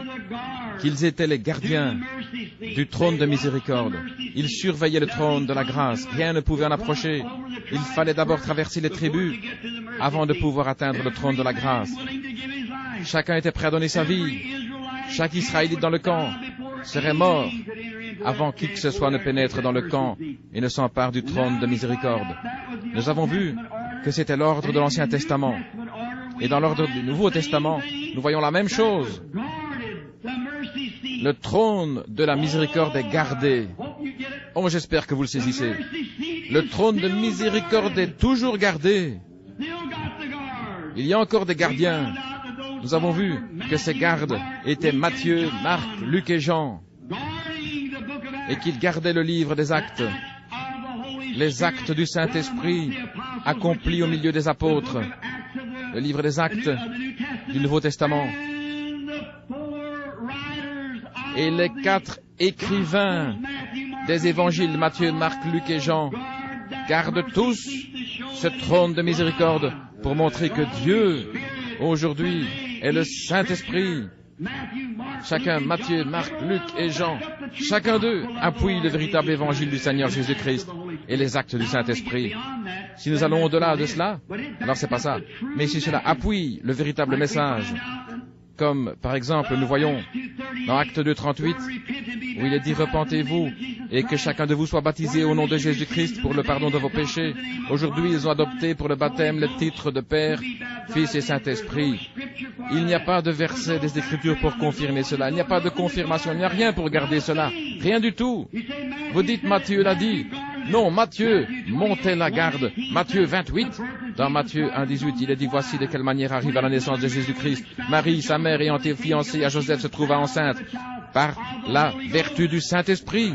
qu'ils étaient les gardiens du trône de miséricorde. Ils surveillaient le trône de la grâce. Rien ne pouvait en approcher. Il fallait d'abord traverser les tribus avant de pouvoir atteindre le trône de la grâce. Chacun était prêt à donner sa vie. Chaque Israélite dans le camp serait mort avant qui que ce soit ne pénètre dans le camp et ne s'empare du trône de miséricorde. Nous avons vu que c'était l'ordre de l'Ancien Testament. Et dans l'ordre du Nouveau Testament, nous voyons la même chose. Le trône de la miséricorde est gardé. Oh, j'espère que vous le saisissez. Le trône de miséricorde est toujours gardé. Il y a encore des gardiens. Nous avons vu que ces gardes étaient Matthieu, Marc, Luc et Jean, et qu'ils gardaient le livre des actes, les actes du Saint-Esprit accomplis au milieu des apôtres, le livre des actes du Nouveau Testament. Et les 4 écrivains des évangiles, Matthieu, Marc, Luc et Jean, gardent tous ce trône de miséricorde pour montrer que Dieu, aujourd'hui, est le Saint-Esprit. Chacun, Matthieu, Marc, Luc et Jean, chacun d'eux appuie le véritable évangile du Seigneur Jésus-Christ et les actes du Saint-Esprit. Si nous allons au-delà de cela, alors c'est pas ça. Mais si cela appuie le véritable message, comme par exemple nous voyons dans Acte 2:38, où il est dit « Repentez-vous et que chacun de vous soit baptisé au nom de Jésus-Christ pour le pardon de vos péchés ». Aujourd'hui, ils ont adopté pour le baptême le titre de Père, Fils et Saint-Esprit. Il n'y a pas de verset des Écritures pour confirmer cela. Il n'y a pas de confirmation. Il n'y a rien pour garder cela. Rien du tout. Vous dites Matthieu l'a dit. Non, Matthieu montait la garde. Matthieu 28, dans Matthieu 1:18, il est dit, voici de quelle manière arrive à la naissance de Jésus-Christ. Marie, sa mère, ayant été fiancée à Joseph, se trouva enceinte par la vertu du Saint-Esprit.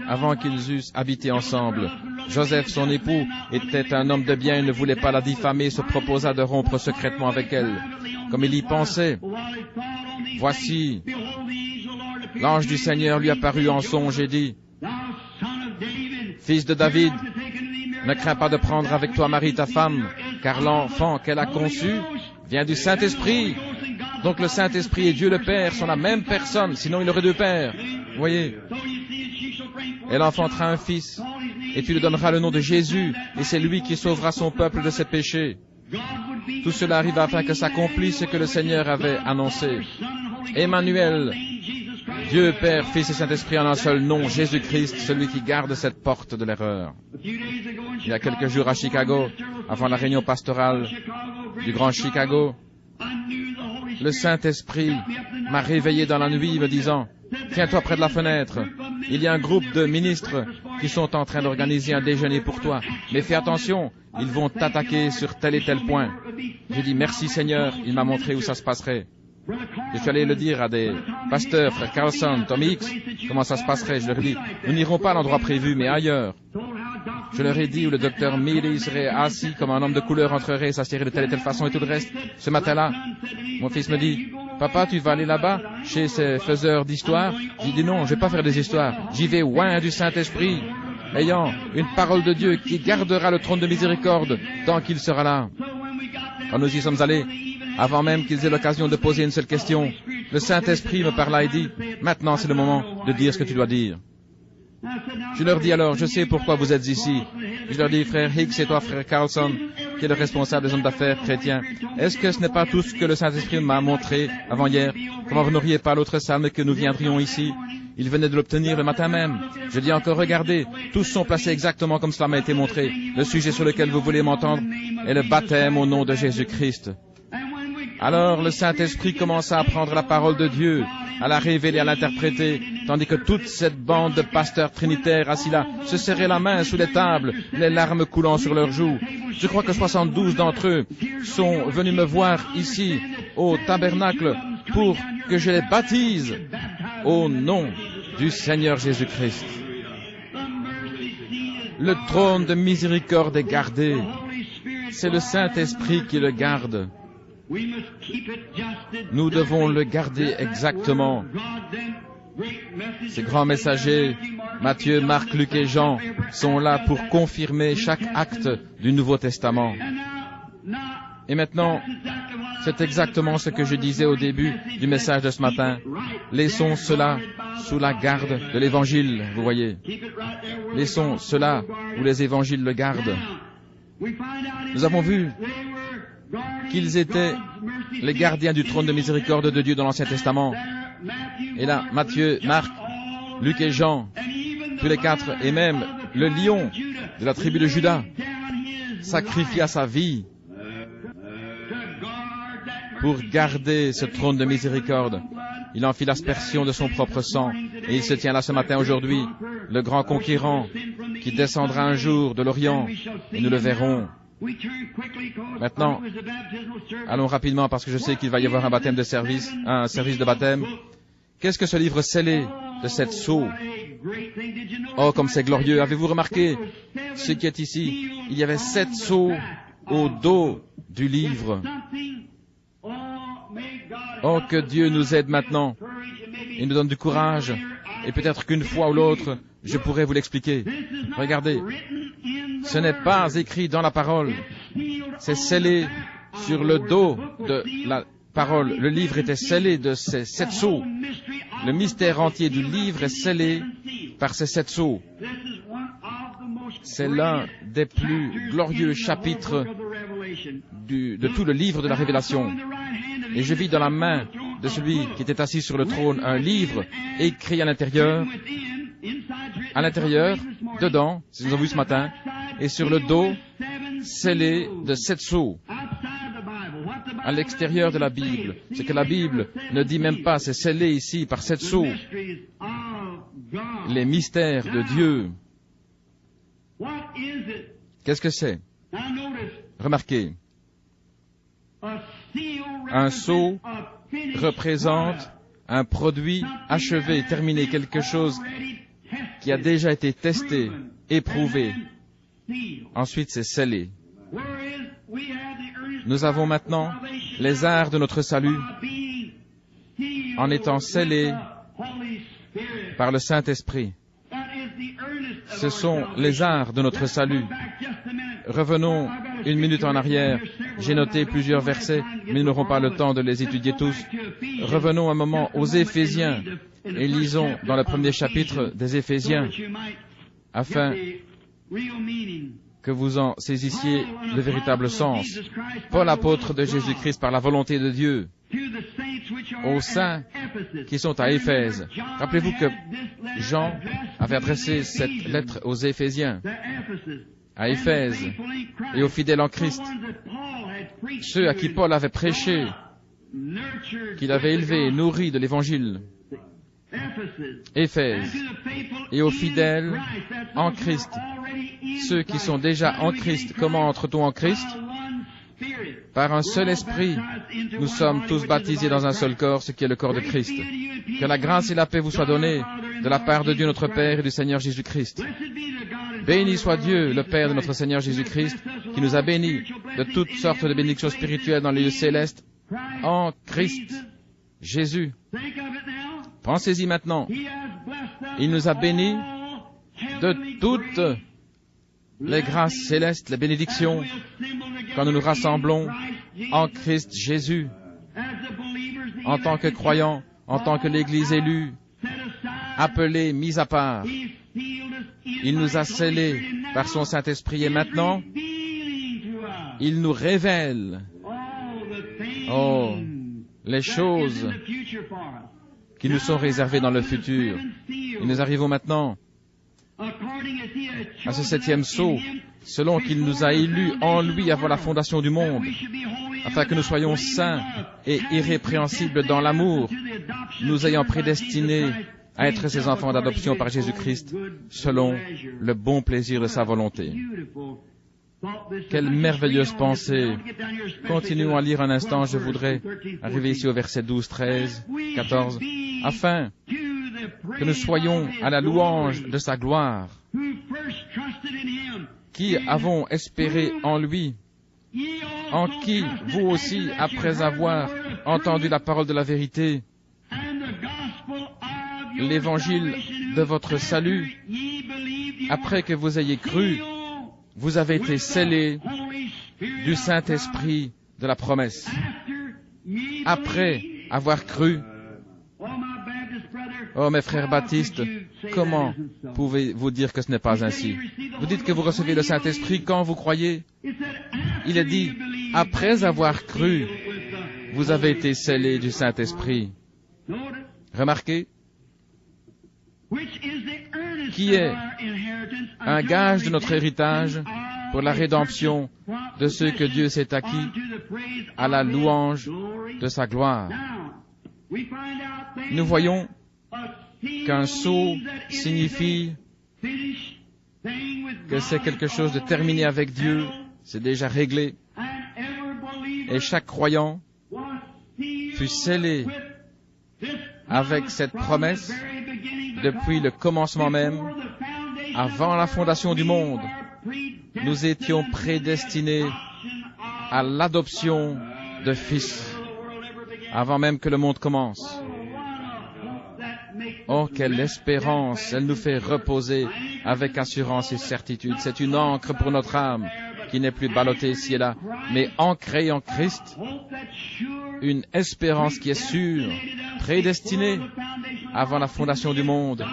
Avant qu'ils eussent habité ensemble, Joseph, son époux, était un homme de bien, il ne voulait pas la diffamer, se proposa de rompre secrètement avec elle. Comme il y pensait, voici, l'ange du Seigneur lui apparut en songe et dit, Fils de David, ne crains pas de prendre avec toi Marie ta femme, car l'enfant qu'elle a conçu vient du Saint-Esprit. Donc le Saint-Esprit et Dieu le Père sont la même personne, sinon il aurait 2 pères. Vous voyez? Elle enfantera un fils, et tu lui donneras le nom de Jésus, et c'est lui qui sauvera son peuple de ses péchés. Tout cela arriva afin que s'accomplisse ce que le Seigneur avait annoncé. Emmanuel, Dieu, Père, Fils et Saint-Esprit en un seul nom, Jésus-Christ, celui qui garde cette porte de l'erreur. Il y a quelques jours à Chicago, avant la réunion pastorale du Grand Chicago, le Saint-Esprit m'a réveillé dans la nuit me disant, tiens-toi près de la fenêtre, il y a un groupe de ministres qui sont en train d'organiser un déjeuner pour toi, mais fais attention, ils vont t'attaquer sur tel et tel point. J'ai dit, merci Seigneur, il m'a montré où ça se passerait. Je suis allé le dire à des pasteurs, frère Carlson, Tom Hicks, comment ça se passerait. Je leur ai dit, nous n'irons pas à l'endroit prévu, mais ailleurs. Je leur ai dit où le docteur Mealy serait assis comme un homme de couleur entrerait, s'assierait de telle et telle façon et tout le reste. Ce matin-là, mon fils me dit, papa, tu vas aller là-bas, chez ces faiseurs d'histoires? J'ai dit non, je vais pas faire des histoires. J'y vais oint du Saint-Esprit, ayant une parole de Dieu qui gardera le trône de miséricorde tant qu'il sera là. Quand nous y sommes allés, avant même qu'ils aient l'occasion de poser une seule question, le Saint-Esprit me parla et dit, maintenant c'est le moment de dire ce que tu dois dire. Je leur dis alors, je sais pourquoi vous êtes ici. Je leur dis, frère Hicks et toi, frère Carlson, qui est le responsable des hommes d'affaires chrétiens, est-ce que ce n'est pas tout ce que le Saint-Esprit m'a montré avant-hier? Comment vous n'auriez pas l'autre salle que nous viendrions ici? Il venait de l'obtenir le matin même. Je dis encore, regardez, tous sont placés exactement comme cela m'a été montré. Le sujet sur lequel vous voulez m'entendre est le baptême au nom de Jésus-Christ. Alors le Saint-Esprit commença à prendre la parole de Dieu, à la révéler, à l'interpréter, tandis que toute cette bande de pasteurs trinitaires assis là se serraient la main sous les tables, les larmes coulant sur leurs joues. Je crois que 72 d'entre eux sont venus me voir ici, au tabernacle, pour que je les baptise au nom du Seigneur Jésus-Christ. Le trône de miséricorde est gardé. C'est le Saint-Esprit qui le garde. Nous devons le garder exactement. Ces grands messagers, Matthieu, Marc, Luc et Jean, sont là pour confirmer chaque acte du Nouveau Testament. Et maintenant, c'est exactement ce que je disais au début du message de ce matin. Laissons cela sous la garde de l'Évangile, vous voyez. Laissons cela où les Évangiles le gardent. Nous avons vu qu'ils étaient les gardiens du trône de miséricorde de Dieu dans l'Ancien Testament. Et là, Matthieu, Marc, Luc et Jean, tous les quatre, et même le lion de la tribu de Juda, sacrifia sa vie pour garder ce trône de miséricorde. Il en fit l'aspersion de son propre sang, et il se tient là ce matin aujourd'hui, le grand conquérant qui descendra un jour de l'Orient, et nous le verrons. Maintenant, allons rapidement parce que je sais qu'il va y avoir un service de baptême. Qu'est-ce que ce livre scellé de 7 sceaux? Oh, comme c'est glorieux! Avez-vous remarqué ce qui est ici? Il y avait 7 sceaux au dos du livre. Oh, que Dieu nous aide maintenant. Il nous donne du courage. Et peut-être qu'une fois ou l'autre, je pourrai vous l'expliquer. Regardez, ce n'est pas écrit dans la parole. C'est scellé sur le dos de la parole. Le livre était scellé de ces 7 sceaux. Le mystère entier du livre est scellé par ces 7 sceaux. C'est l'un des plus glorieux chapitres de tout le livre de la Révélation. Et je vis dans la main de celui qui était assis sur le trône un livre écrit à l'intérieur, dedans, c'est ce que nous avons vu ce matin, et sur le dos, scellé de 7 sceaux. À l'extérieur de la Bible, ce que la Bible ne dit même pas, c'est scellé ici par 7 sceaux. Les mystères de Dieu. Qu'est-ce que c'est? Remarquez, un sceau représente un produit achevé, terminé, quelque chose qui a déjà été testé, éprouvé. Ensuite, c'est scellé. Nous avons maintenant les arts de notre salut en étant scellés par le Saint-Esprit. Ce sont les arts de notre salut. Revenons une minute en arrière. J'ai noté plusieurs versets, mais nous n'aurons pas le temps de les étudier tous. Revenons un moment aux Éphésiens et lisons dans le premier chapitre des Éphésiens, afin que vous en saisissiez le véritable sens. Paul, apôtre de Jésus-Christ par la volonté de Dieu, aux saints qui sont à Éphèse. Rappelez-vous que Jean avait adressé cette lettre aux Éphésiens, à Éphèse, et aux fidèles en Christ, ceux à qui Paul avait prêché, qu'il avait élevés et nourris de l'Évangile. Éphèse, et aux fidèles en Christ, ceux qui sont déjà en Christ. Comment entre-t-on en Christ? Par un seul esprit, nous sommes tous baptisés dans un seul corps, ce qui est le corps de Christ. Que la grâce et la paix vous soient données de la part de Dieu notre Père et du Seigneur Jésus-Christ. Béni soit Dieu, le Père de notre Seigneur Jésus-Christ, qui nous a bénis de toutes sortes de bénédictions spirituelles dans les lieux célestes, en Christ Jésus. Pensez-y maintenant. Il nous a bénis de toutes les grâces célestes, les bénédictions, quand nous nous rassemblons en Christ Jésus, en tant que croyants, en tant que l'Église élue, appelée, mise à part. Il nous a scellés par son Saint-Esprit et maintenant, il nous révèle, les choses qui nous sont réservées dans le futur. Et nous arrivons maintenant à ce 7e sceau, selon qu'il nous a élus en lui avant la fondation du monde, afin que nous soyons saints et irrépréhensibles dans l'amour, nous ayant prédestinés à être ses enfants d'adoption par Jésus-Christ, selon le bon plaisir de sa volonté. Quelle merveilleuse pensée! Continuons à lire un instant, je voudrais arriver ici au verset 12, 13, 14, afin que nous soyons à la louange de sa gloire, qui avons espéré en lui, en qui vous aussi, après avoir entendu la parole de la vérité, l'évangile de votre salut, après que vous ayez cru, vous avez été scellés du Saint-Esprit de la promesse. Après avoir cru, oh mes frères baptistes, comment pouvez-vous dire que ce n'est pas ainsi? Vous dites que vous recevez le Saint-Esprit quand vous croyez. Il est dit, après avoir cru, vous avez été scellés du Saint-Esprit. Remarquez, qui est un gage de notre héritage pour la rédemption de ceux que Dieu s'est acquis à la louange de sa gloire. Nous voyons qu'un sceau signifie que c'est quelque chose de terminé avec Dieu, c'est déjà réglé. Et chaque croyant fut scellé avec cette promesse depuis le commencement même, avant la fondation du monde. Nous étions prédestinés à l'adoption de fils, avant même que le monde commence. Oh, quelle espérance! Elle nous fait reposer avec assurance et certitude. C'est une ancre pour notre âme qui n'est plus ballottée ici et là, mais ancrée en Christ. Une espérance qui est sûre, prédestinée avant la fondation du monde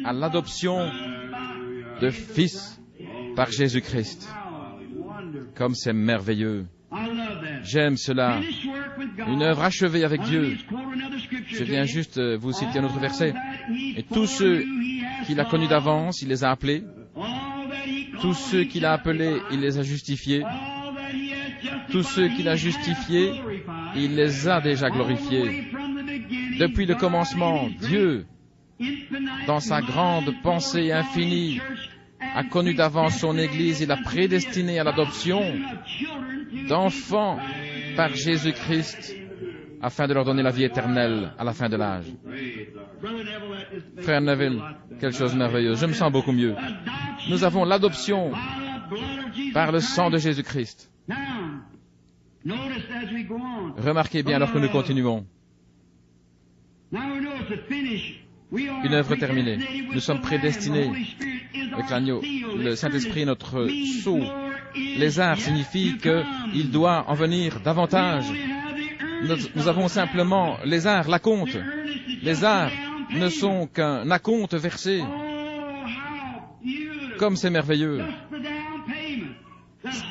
à l'adoption de fils par Jésus-Christ. Comme c'est merveilleux. J'aime cela. Une œuvre achevée avec Dieu. Je viens juste vous citer un autre verset. Et tous ceux qu'il a connus d'avance, il les a appelés. Tous ceux qu'il a appelés, il les a justifiés. Tous ceux qu'il a justifiés, il les a déjà glorifiés. Depuis le commencement, Dieu, dans sa grande pensée infinie, a connu d'avance son Église et l'a prédestinée à l'adoption d'enfants par Jésus-Christ, afin de leur donner la vie éternelle à la fin de l'âge. Frère Neville, quelque chose de merveilleux. Je me sens beaucoup mieux. Nous avons l'adoption par le sang de Jésus-Christ. Remarquez bien alors que nous continuons. Une œuvre terminée. Nous sommes prédestinés avec l'agneau. Le Saint-Esprit est notre sceau. Les arts signifient qu'il doit en venir davantage. Nous avons simplement les arts, l'acompte. Les arts ne sont qu'un acompte versé. Comme c'est merveilleux.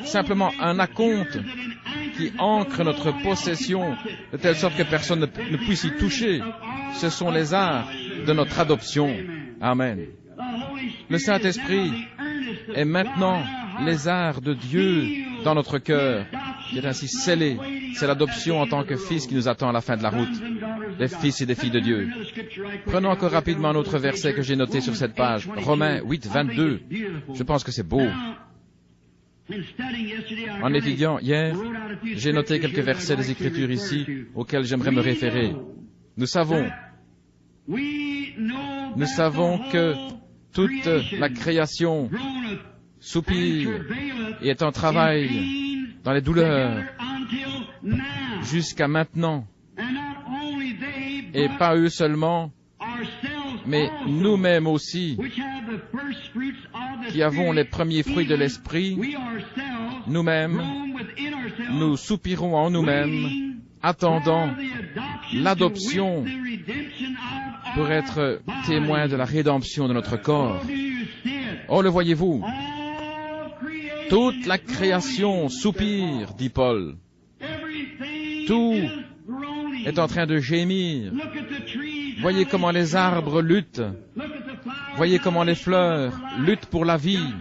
Simplement un acompte qui ancre notre possession de telle sorte que personne ne puisse y toucher. Ce sont les arts de notre adoption. Amen. Le Saint-Esprit est maintenant les arts de Dieu dans notre cœur, qui est ainsi scellé. C'est l'adoption en tant que fils qui nous attend à la fin de la route, des fils et des filles de Dieu. Prenons encore rapidement un autre verset que j'ai noté sur cette page, Romains 8, 22. Je pense que c'est beau. En étudiant hier, j'ai noté quelques versets des Écritures ici auxquels j'aimerais me référer. Nous savons que toute la création soupire et est en travail dans les douleurs jusqu'à maintenant. Et pas eux seulement, mais nous-mêmes aussi, qui avons les premiers fruits de l'Esprit, nous-mêmes, nous soupirons en nous-mêmes, attendant l'adoption pour être témoins de la rédemption de notre corps. Oh, le voyez-vous? Toute la création soupire, dit Paul. Tout est en train de gémir. Voyez comment les arbres luttent. Voyez comment les fleurs luttent pour la vie.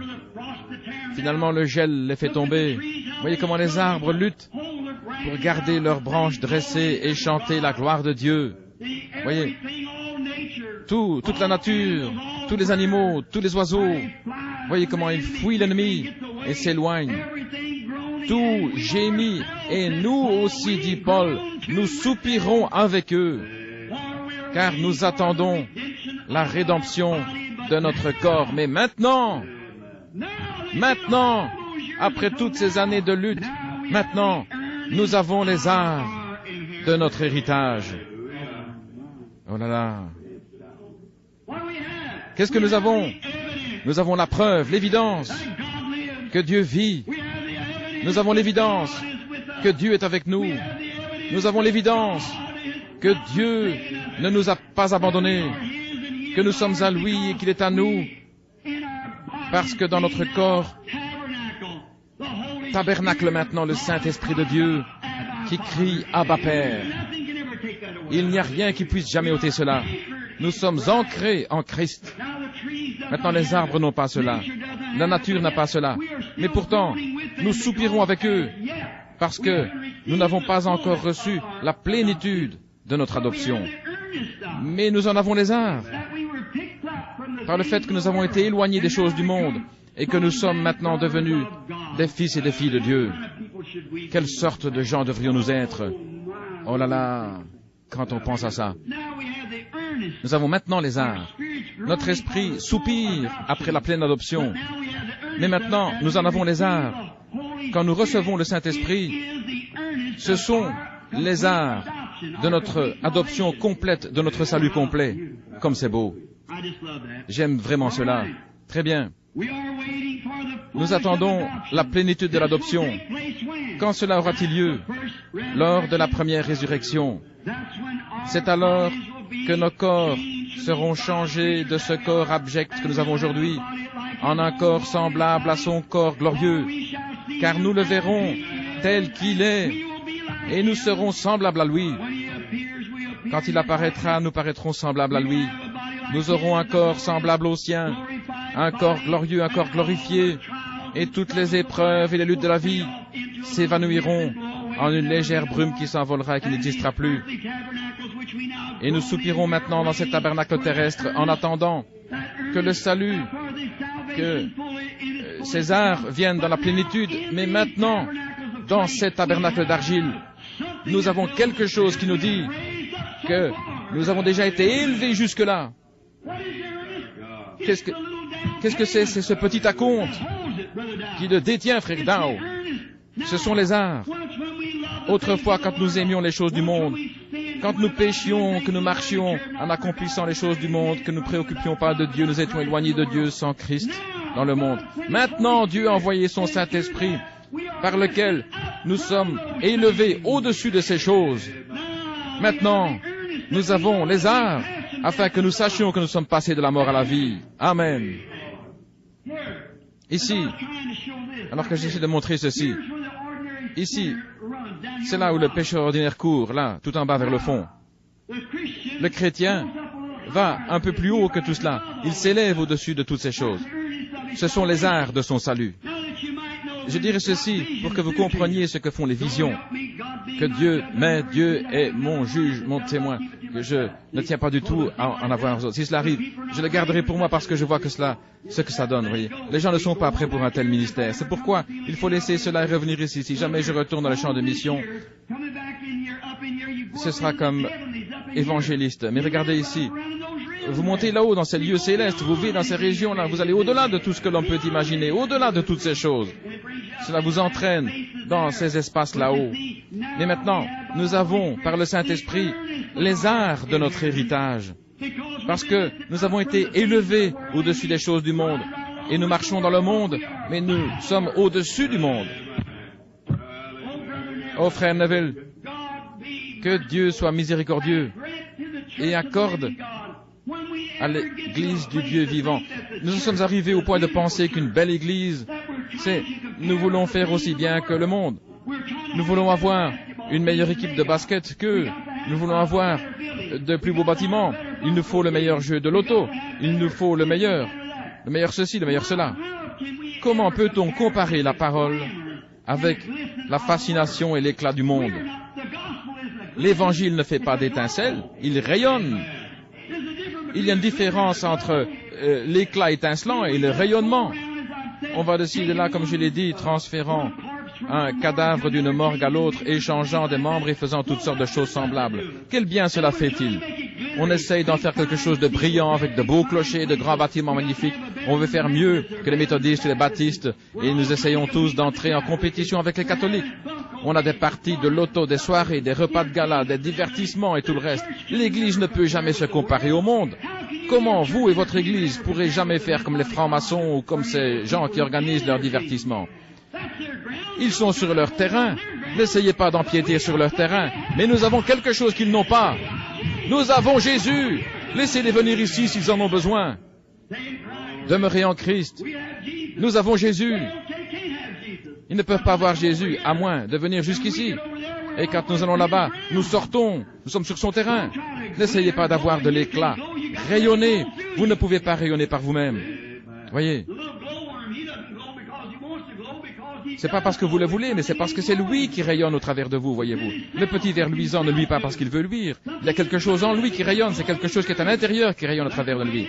Finalement, le gel les fait tomber. Voyez comment les arbres luttent pour garder leurs branches dressées et chanter la gloire de Dieu. Voyez, toute la nature, tous les animaux, tous les oiseaux, voyez comment ils fuient l'ennemi et s'éloignent. Tout gémit, et nous aussi, dit Paul, nous soupirons avec eux, car nous attendons la rédemption de notre corps. Mais maintenant, Maintenant, après toutes ces années de lutte, maintenant, nous avons les arts de notre héritage. Oh là là. Qu'est-ce que nous avons? Nous avons la preuve, l'évidence que Dieu vit. Nous avons l'évidence que Dieu est avec nous. Nous avons l'évidence que Dieu ne nous a pas abandonnés, que nous sommes à lui et qu'il est à nous, parce que dans notre corps tabernacle maintenant le Saint-Esprit de Dieu qui crie « Abba Père ». Il n'y a rien qui puisse jamais ôter cela. Nous sommes ancrés en Christ. Maintenant, les arbres n'ont pas cela. La nature n'a pas cela. Mais pourtant, nous soupirons avec eux parce que nous n'avons pas encore reçu la plénitude de notre adoption. Mais nous en avons les arts par le fait que nous avons été éloignés des choses du monde et que nous sommes maintenant devenus des fils et des filles de Dieu. Quelle sorte de gens devrions-nous être? Oh là là, quand on pense à ça. Nous avons maintenant les arts. Notre esprit soupire après la pleine adoption. Mais maintenant, nous en avons les arts. Quand nous recevons le Saint-Esprit, ce sont les arts de notre adoption complète, de notre salut complet. Comme c'est beau. J'aime vraiment cela. Très bien. Nous attendons la plénitude de l'adoption. Quand cela aura-t-il lieu? Lors de la première résurrection. C'est alors que nos corps seront changés de ce corps abject que nous avons aujourd'hui en un corps semblable à son corps glorieux, car nous le verrons tel qu'il est, et nous serons semblables à lui. Quand il apparaîtra, nous paraîtrons semblables à lui. Nous aurons un corps semblable au sien, un corps glorieux, un corps glorifié, et toutes les épreuves et les luttes de la vie s'évanouiront en une légère brume qui s'envolera et qui n'existera plus. Et nous soupirons maintenant dans ce tabernacle terrestre en attendant que le salut, que ces arts viennent dans la plénitude, mais maintenant, dans ce tabernacle d'argile, nous avons quelque chose qui nous dit que nous avons déjà été élevés jusque-là. Qu'est-ce que c'est? C'est ce petit acompte qui le détient, frère Dao. Ce sont les arts. Autrefois, quand nous aimions les choses du monde, quand nous péchions, que nous marchions en accomplissant les choses du monde, que nous ne préoccupions pas de Dieu, nous étions éloignés de Dieu sans Christ dans le monde. Maintenant, Dieu a envoyé son Saint-Esprit par lequel nous sommes élevés au-dessus de ces choses. Maintenant, nous avons les arts afin que nous sachions que nous sommes passés de la mort à la vie. Amen. Ici, alors que j'essaie de montrer ceci, ici, c'est là où le pécheur ordinaire court, là, tout en bas vers le fond. Le chrétien va un peu plus haut que tout cela. Il s'élève au-dessus de toutes ces choses. Ce sont les arts de son salut. Je dirais ceci pour que vous compreniez ce que font les visions. Que Dieu est mon juge, mon témoin, que je ne tiens pas du tout à en avoir aux autres. Si cela arrive, je le garderai pour moi parce que je vois que ce que ça donne, vous voyez. Les gens ne sont pas prêts pour un tel ministère. C'est pourquoi il faut laisser cela et revenir ici. Si jamais je retourne dans le champ de mission, ce sera comme évangéliste. Mais regardez ici. Vous montez là-haut dans ces lieux célestes, vous vivez dans ces régions-là, vous allez au-delà de tout ce que l'on peut imaginer, au-delà de toutes ces choses. Cela vous entraîne dans ces espaces là-haut. Mais maintenant, nous avons, par le Saint-Esprit, les arts de notre héritage. Parce que nous avons été élevés au-dessus des choses du monde. Et nous marchons dans le monde, mais nous sommes au-dessus du monde. Oh frère Neville, que Dieu soit miséricordieux et accorde à l'église du Dieu vivant. Nous sommes arrivés au point de penser qu'une belle église, nous voulons faire aussi bien que le monde. Nous voulons avoir une meilleure équipe de basket qu'eux. Nous voulons avoir de plus beaux bâtiments. Il nous faut le meilleur jeu de loto. Il nous faut le meilleur ceci, le meilleur cela. Comment peut-on comparer la parole avec la fascination et l'éclat du monde? L'évangile ne fait pas d'étincelles, il rayonne. Il y a une différence entre l'éclat étincelant et le rayonnement. On va de ci, de là, comme je l'ai dit, transférant un cadavre d'une morgue à l'autre, échangeant des membres et faisant toutes sortes de choses semblables. Quel bien cela fait-il? On essaye d'en faire quelque chose de brillant avec de beaux clochers, de grands bâtiments magnifiques, On veut faire mieux que les méthodistes et les baptistes et nous essayons tous d'entrer en compétition avec les catholiques. On a des parties de loto, des soirées, des repas de gala, des divertissements et tout le reste. L'Église ne peut jamais se comparer au monde. Comment vous et votre Église pourrez jamais faire comme les francs-maçons ou comme ces gens qui organisent leur divertissement? Ils sont sur leur terrain. N'essayez pas d'empiéter sur leur terrain. Mais nous avons quelque chose qu'ils n'ont pas. Nous avons Jésus. Laissez-les venir ici s'ils en ont besoin. Demeurez en Christ. Nous avons Jésus. Ils ne peuvent pas avoir Jésus, à moins de venir jusqu'ici. Et quand nous allons là-bas, nous sortons. Nous sommes sur son terrain. N'essayez pas d'avoir de l'éclat. Rayonnez. Vous ne pouvez pas rayonner par vous-même. Voyez. C'est pas parce que vous le voulez, mais c'est parce que c'est lui qui rayonne au travers de vous, voyez-vous. Le petit ver luisant ne luit pas parce qu'il veut luire. Il y a quelque chose en lui qui rayonne, c'est quelque chose qui est à l'intérieur qui rayonne au travers de lui.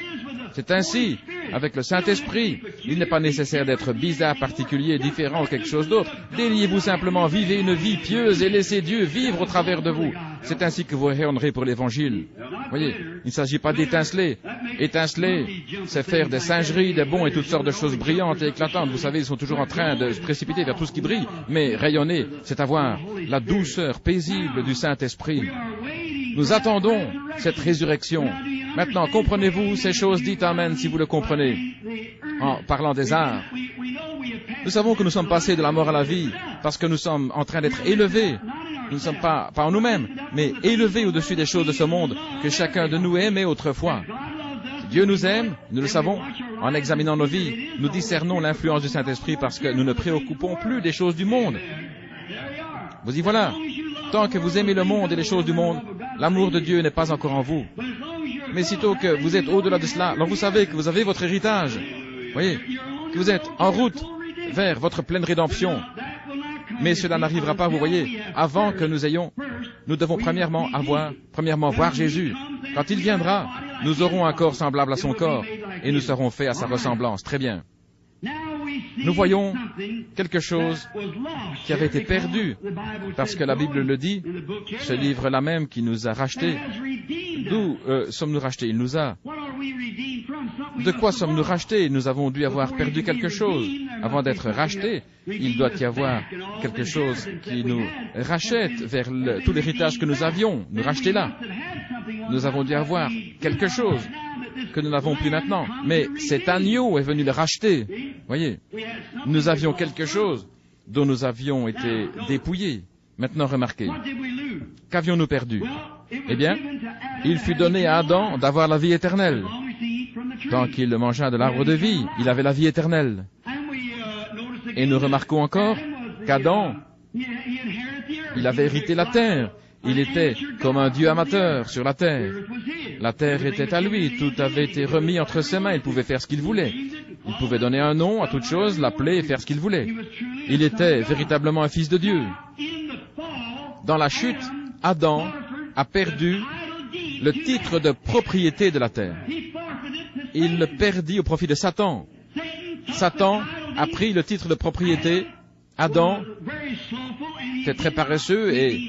C'est ainsi, avec le Saint-Esprit. Il n'est pas nécessaire d'être bizarre, particulier, différent ou quelque chose d'autre. Déliez-vous simplement, vivez une vie pieuse et laissez Dieu vivre au travers de vous. C'est ainsi que vous rayonnerez pour l'Évangile. Voyez, il ne s'agit pas d'étinceler. Étinceler, c'est faire des singeries, des bons et toutes sortes de choses brillantes et éclatantes. Vous savez, ils sont toujours en train de se précipiter vers tout ce qui brille. Mais rayonner, c'est avoir la douceur paisible du Saint-Esprit. Nous attendons cette résurrection. Maintenant, comprenez-vous ces choses? Dites Amen si vous le comprenez. En parlant des arts, nous savons que nous sommes passés de la mort à la vie parce que nous sommes en train d'être élevés. Nous ne sommes pas en nous-mêmes, mais élevés au-dessus des choses de ce monde que chacun de nous aimait autrefois. Dieu nous aime, nous le savons. En examinant nos vies, nous discernons l'influence du Saint-Esprit parce que nous ne préoccupons plus des choses du monde. Vous y voilà. Tant que vous aimez le monde et les choses du monde, l'amour de Dieu n'est pas encore en vous. Mais sitôt que vous êtes au-delà de cela, alors vous savez que vous avez votre héritage. Voyez, que vous êtes en route vers votre pleine rédemption. Mais cela n'arrivera pas, vous voyez, avant que nous devons premièrement voir Jésus. Quand il viendra, nous aurons un corps semblable à son corps et nous serons faits à sa ressemblance. Très bien. Nous voyons quelque chose qui avait été perdu, parce que la Bible le dit, ce livre-là même qui nous a rachetés. D'où sommes-nous rachetés? Il nous a. De quoi sommes-nous rachetés? Nous avons dû avoir perdu quelque chose. Avant d'être rachetés, il doit y avoir quelque chose qui nous rachète vers tout l'héritage que nous avions. Nous racheter là. Nous avons dû avoir quelque chose que nous n'avons plus maintenant. Mais cet agneau est venu le racheter. Voyez, nous avions quelque chose dont nous avions été dépouillés. Maintenant, remarquez, qu'avions-nous perdu? Eh bien, il fut donné à Adam d'avoir la vie éternelle. Tant qu'il mangea de l'arbre de vie, il avait la vie éternelle. Et nous remarquons encore qu'Adam, il avait hérité la terre. Il était comme un Dieu amateur sur la terre. La terre était à lui, tout avait été remis entre ses mains, il pouvait faire ce qu'il voulait. Il pouvait donner un nom à toute chose, l'appeler et faire ce qu'il voulait. Il était véritablement un fils de Dieu. Dans la chute, Adam a perdu le titre de propriété de la terre. Il le perdit au profit de Satan. Satan a pris le titre de propriété. Adam était très paresseux et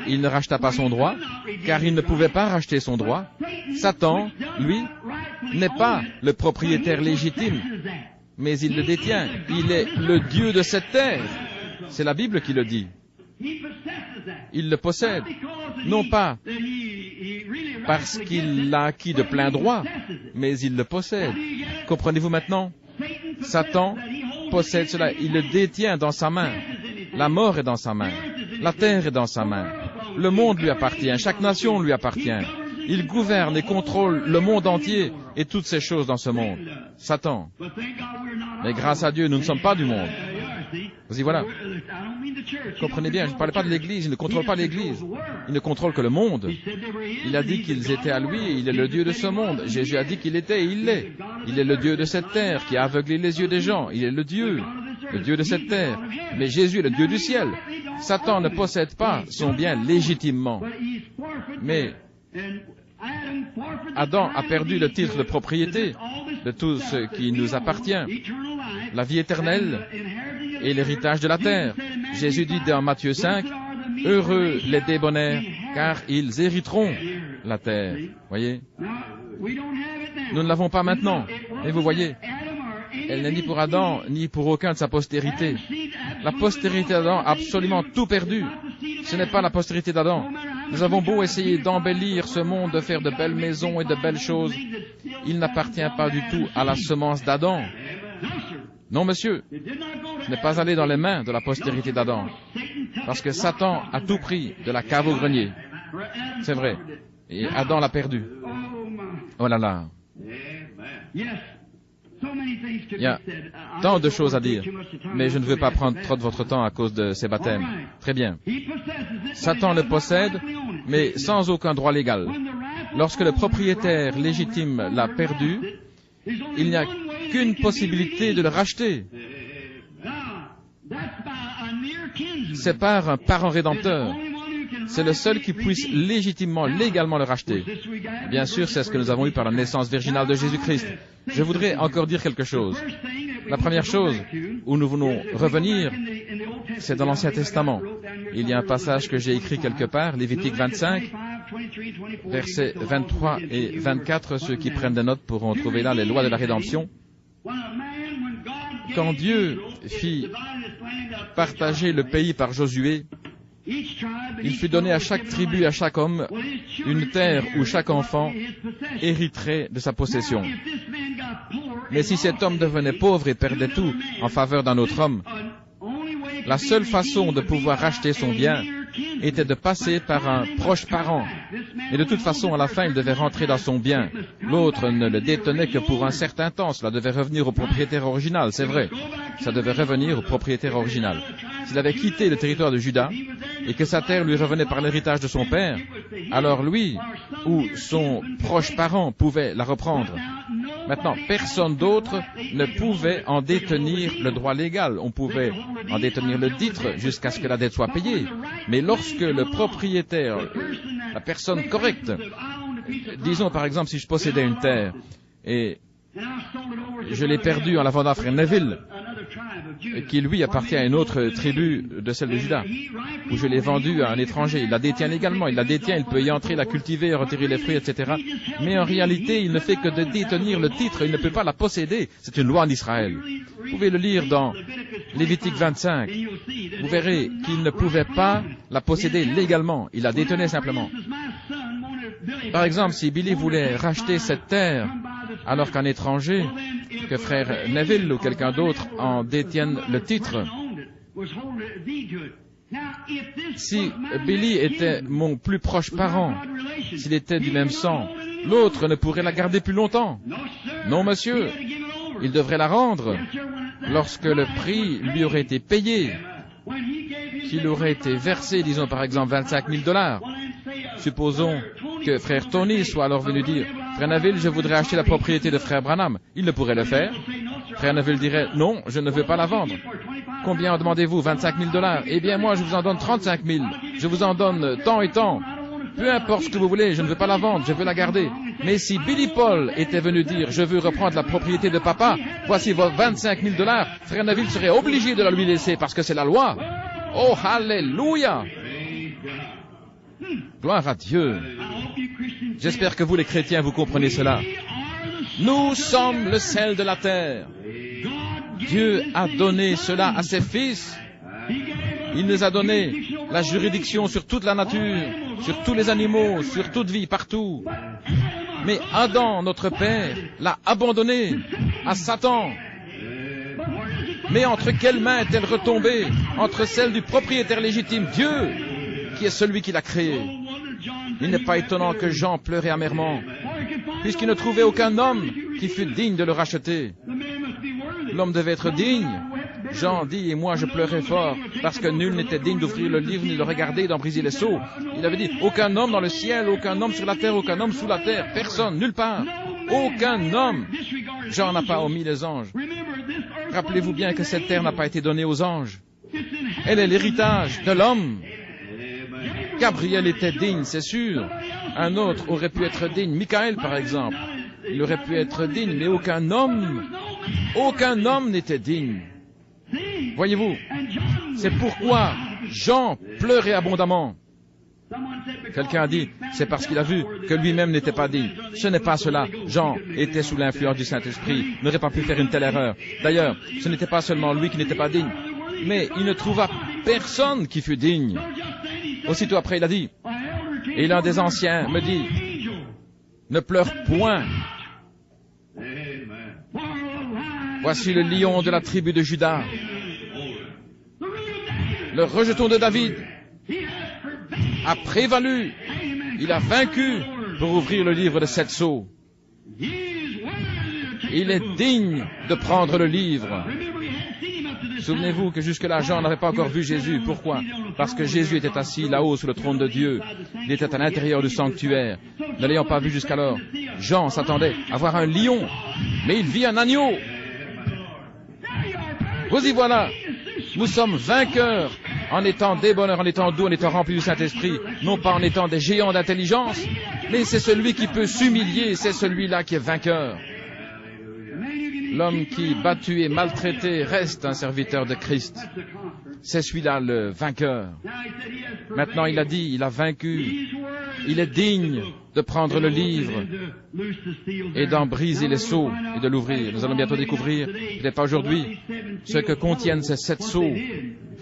il ne racheta pas son droit, car il ne pouvait pas racheter son droit. Satan, lui, n'est pas le propriétaire légitime, mais il le détient. Il est le Dieu de cette terre. C'est la Bible qui le dit. Il le possède, non pas parce qu'il l'a acquis de plein droit, mais il le possède. Comprenez-vous maintenant? Satan possède cela, il le détient dans sa main. La mort est dans sa main, la terre est dans sa main, le monde lui appartient, chaque nation lui appartient. Il gouverne et contrôle le monde entier et toutes ces choses dans ce monde. Satan. Mais grâce à Dieu, nous ne sommes pas du monde. Vous y voilà. Comprenez bien, je ne parlais pas de l'Église, il ne contrôle pas l'Église. Il ne contrôle que le monde. Il a dit qu'ils étaient à lui, et il est le Dieu de ce monde. Jésus a dit qu'il était, et il l'est. Il est le Dieu de cette terre qui a aveuglé les yeux des gens. Il est le Dieu de cette terre. Mais Jésus est le Dieu du ciel. Satan ne possède pas son bien légitimement. Mais Adam a perdu le titre de propriété de tout ce qui nous appartient, la vie éternelle et l'héritage de la terre. Jésus dit dans Matthieu 5, « Heureux les débonnaires, car ils hériteront la terre. » Voyez? Nous ne l'avons pas maintenant. Et vous voyez, Elle n'est ni pour Adam, ni pour aucun de sa postérité. La postérité d'Adam a absolument tout perdu. Ce n'est pas la postérité d'Adam. Nous avons beau essayer d'embellir ce monde, de faire de belles maisons et de belles choses, il n'appartient pas du tout à la semence d'Adam. Non, monsieur, ce n'est pas allé dans les mains de la postérité d'Adam, parce que Satan a tout pris de la cave au grenier. C'est vrai. Et Adam l'a perdu. Oh là là. Il y a tant de choses à dire, mais je ne veux pas prendre trop de votre temps à cause de ces baptêmes. Très bien. Satan le possède, mais sans aucun droit légal. Lorsque le propriétaire légitime l'a perdu, il n'y a qu'une possibilité de le racheter. C'est par un parent rédempteur. C'est le seul qui puisse légitimement, légalement le racheter. Bien sûr, c'est ce que nous avons eu par la naissance virginale de Jésus-Christ. Je voudrais encore dire quelque chose. La première chose où nous voulons revenir, c'est dans l'Ancien Testament. Il y a un passage que j'ai écrit quelque part, Lévitique 25, versets 23 et 24. Ceux qui prennent des notes pourront trouver là les lois de la rédemption. Quand Dieu fit partager le pays par Josué, il fut donné à chaque tribu, à chaque homme, une terre où chaque enfant hériterait de sa possession. Mais si cet homme devenait pauvre et perdait tout en faveur d'un autre homme, la seule façon de pouvoir racheter son bien était de passer par un proche parent. Et de toute façon, à la fin, il devait rentrer dans son bien. L'autre ne le détenait que pour un certain temps. Cela devait revenir au propriétaire original, c'est vrai. Ça devait revenir au propriétaire original. S'il avait quitté le territoire de Juda et que sa terre lui revenait par l'héritage de son père, alors lui ou son proche parent pouvait la reprendre. Maintenant, personne d'autre ne pouvait en détenir le droit légal. On pouvait en détenir le titre jusqu'à ce que la dette soit payée. Mais lorsque le propriétaire, la personne correcte, disons par exemple si je possédais une terre et je l'ai perdue en la vendant à Frère Neville, qui lui appartient à une autre tribu de celle de Juda, où je l'ai vendue à un étranger. Il la détient légalement, il la détient, il peut y entrer, la cultiver, retirer les fruits, etc. Mais en réalité, il ne fait que de détenir le titre, il ne peut pas la posséder. C'est une loi en Israël. Vous pouvez le lire dans Lévitique 25. Vous verrez qu'il ne pouvait pas la posséder légalement, il la détenait simplement. Par exemple, si Billy voulait racheter cette terre, alors qu'un étranger, que frère Neville ou quelqu'un d'autre en détienne le titre. Si Billy était mon plus proche parent, s'il était du même sang, l'autre ne pourrait la garder plus longtemps. Non, monsieur, il devrait la rendre lorsque le prix lui aurait été payé, qu'il aurait été versé, disons par exemple 25 000 $. Supposons que frère Tony soit alors venu dire, frère Neville, je voudrais acheter la propriété de frère Branham. Il ne pourrait le faire. Frère Neville dirait, non, je ne veux pas la vendre. Combien en demandez-vous? 25 000 $. Eh bien, moi, je vous en donne 35 000. Je vous en donne tant et tant. Peu importe ce que vous voulez, je ne veux pas la vendre, je veux la garder. Mais si Billy Paul était venu dire, je veux reprendre la propriété de papa, voici vos 25 000 $, frère Neville serait obligé de la lui laisser parce que c'est la loi. Oh, alléluia! Gloire à Dieu. J'espère que vous, les chrétiens, vous comprenez cela. Nous sommes le sel de la terre. Dieu a donné cela à ses fils. Il nous a donné la juridiction sur toute la nature, sur tous les animaux, sur toute vie, partout. Mais Adam, notre père, l'a abandonné à Satan. Mais entre quelles mains est-elle retombée? Entre celles du propriétaire légitime, Dieu, qui est celui qui l'a créé. Il n'est pas étonnant que Jean pleurait amèrement, puisqu'il ne trouvait aucun homme qui fût digne de le racheter. L'homme devait être digne. Jean dit, et moi je pleurais fort, parce que nul n'était digne d'ouvrir le livre, ni de le regarder, d'en briser les sceaux. Il avait dit, aucun homme dans le ciel, aucun homme sur la terre, aucun homme sous la terre, personne, nulle part, aucun homme. Jean n'a pas omis les anges. Rappelez-vous bien que cette terre n'a pas été donnée aux anges. Elle est l'héritage de l'homme. Gabriel était digne, c'est sûr. Un autre aurait pu être digne. Michael, par exemple. Il aurait pu être digne, mais aucun homme n'était digne. Voyez-vous, c'est pourquoi Jean pleurait abondamment. Quelqu'un a dit, c'est parce qu'il a vu que lui-même n'était pas digne. Ce n'est pas cela. Jean était sous l'influence du Saint-Esprit, n'aurait pas pu faire une telle erreur. D'ailleurs, ce n'était pas seulement lui qui n'était pas digne, mais il ne trouva personne qui fût digne. Aussitôt après, il a dit, et l'un des anciens me dit, ne pleure point. Voici le lion de la tribu de Juda, le rejeton de David a prévalu, il a vaincu pour ouvrir le livre de 7 sceaux. Il est digne de prendre le livre. Souvenez-vous que jusque-là, Jean n'avait pas encore vu Jésus. Pourquoi? Parce que Jésus était assis là-haut sur le trône de Dieu. Il était à l'intérieur du sanctuaire. Ne l'ayant pas vu jusqu'alors, Jean s'attendait à voir un lion, mais il vit un agneau. Vous y voilà. Nous sommes vainqueurs en étant des bonheurs, en étant doux, en étant remplis du Saint-Esprit, non pas en étant des géants d'intelligence, mais c'est celui qui peut s'humilier, c'est celui-là qui est vainqueur. L'homme qui, battu et maltraité, reste un serviteur de Christ. C'est celui-là le vainqueur. Maintenant, il a dit, il a vaincu. Il est digne de prendre le livre et d'en briser les sceaux et de l'ouvrir. Nous allons bientôt découvrir, peut-être pas aujourd'hui, ce que contiennent ces 7 sceaux,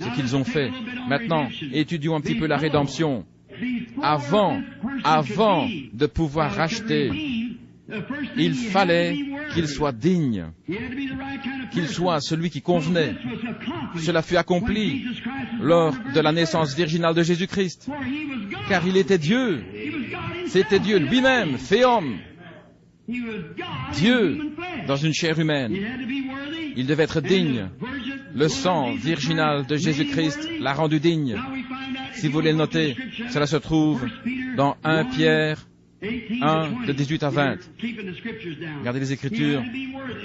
ce qu'ils ont fait. Maintenant, étudions un petit peu la rédemption. Avant de pouvoir racheter, il fallait qu'il soit digne, qu'il soit celui qui convenait. Cela fut accompli lors de la naissance virginale de Jésus-Christ, car il était Dieu. C'était Dieu lui-même, fait homme. Dieu dans une chair humaine. Il devait être digne. Le sang virginal de Jésus-Christ l'a rendu digne. Si vous voulez le noter, cela se trouve dans 1 Pierre 1, de 18 à 20. Regardez les Écritures.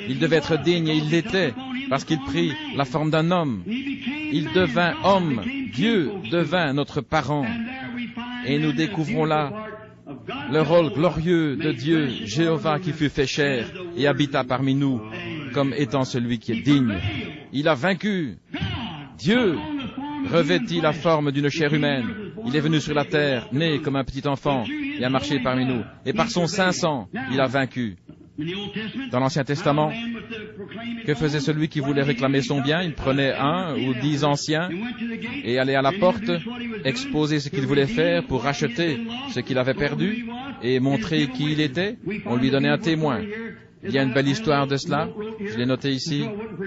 Il devait être digne et il l'était, parce qu'il prit la forme d'un homme. Il devint homme. Dieu devint notre parent. Et nous découvrons là le rôle glorieux de Dieu, Jéhovah, qui fut fait chair et habita parmi nous, comme étant celui qui est digne. Il a vaincu. Dieu revêtit la forme d'une chair humaine. Il est venu sur la terre, né comme un petit enfant, et a marché parmi nous. Et par son saint sang, il a vaincu. Dans l'Ancien Testament, que faisait celui qui voulait réclamer son bien? Il prenait 1 ou 10 anciens et allait à la porte, exposer ce qu'il voulait faire pour racheter ce qu'il avait perdu et montrer qui il était. On lui donnait un témoin. Il y a une belle histoire de cela. Je l'ai noté ici,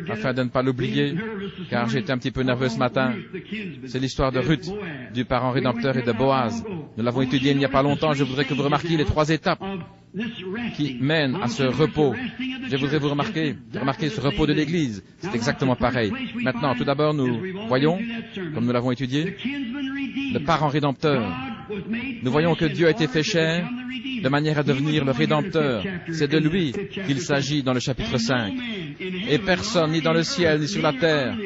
afin de ne pas l'oublier, car j'étais un petit peu nerveux ce matin. C'est l'histoire de Ruth, du parent rédempteur et de Boaz. Nous l'avons étudié il n'y a pas longtemps. Je voudrais que vous remarquiez les 3 étapes qui mènent à ce repos. Je voudrais vous remarquer ce repos de l'Église. C'est exactement pareil. Maintenant, tout d'abord, nous voyons, comme nous l'avons étudié, le parent rédempteur. Nous voyons que Dieu a été fait chair de manière à devenir le Rédempteur. C'est de lui qu'il s'agit dans le chapitre 5. Et personne, ni dans le ciel, ni sur la terre,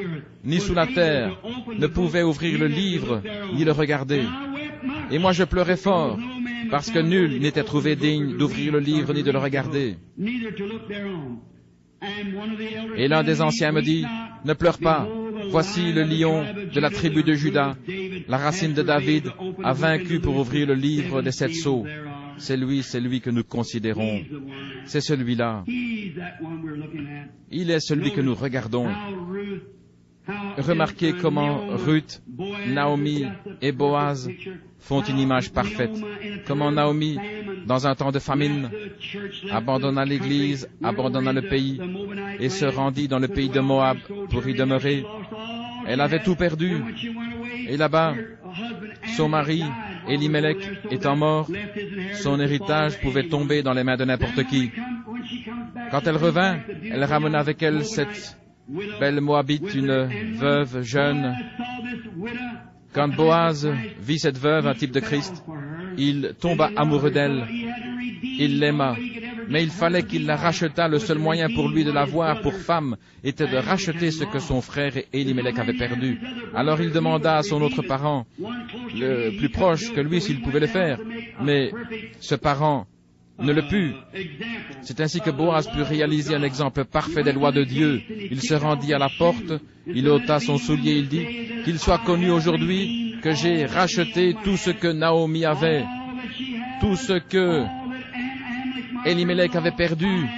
ni sous la terre, ne pouvait ouvrir le livre, ni le regarder. Et moi je pleurais fort, parce que nul n'était trouvé digne d'ouvrir le livre, ni de le regarder. Et l'un des anciens me dit, ne pleure pas, voici le lion de la tribu de Juda, la racine de David, a vaincu pour ouvrir le livre des 7 sceaux. C'est lui que nous considérons. C'est celui-là. Il est celui que nous regardons. Remarquez comment Ruth, Naomi et Boaz font une image parfaite. Comment Naomi, dans un temps de famine, abandonna l'Église, abandonna le pays et se rendit dans le pays de Moab pour y demeurer. Elle avait tout perdu. Et là-bas, son mari, Elimelech, étant mort, son héritage pouvait tomber dans les mains de n'importe qui. Quand elle revint, elle ramena avec elle cette belle Moabite, une veuve jeune. Quand Boaz vit cette veuve, un type de Christ, il tomba amoureux d'elle. Il l'aima. Mais il fallait qu'il la rachetât. Le seul moyen pour lui de l'avoir pour femme était de racheter ce que son frère Elimelech avait perdu. Alors il demanda à son autre parent, le plus proche que lui, s'il pouvait le faire. Mais ce parent ne le put. C'est ainsi que Boaz put réaliser un exemple parfait des lois de Dieu. Il se rendit à la porte, il ôta son soulier, il dit, qu'il soit connu aujourd'hui que j'ai racheté tout ce que Naomi avait, tout ce que Elimelech avait perdu.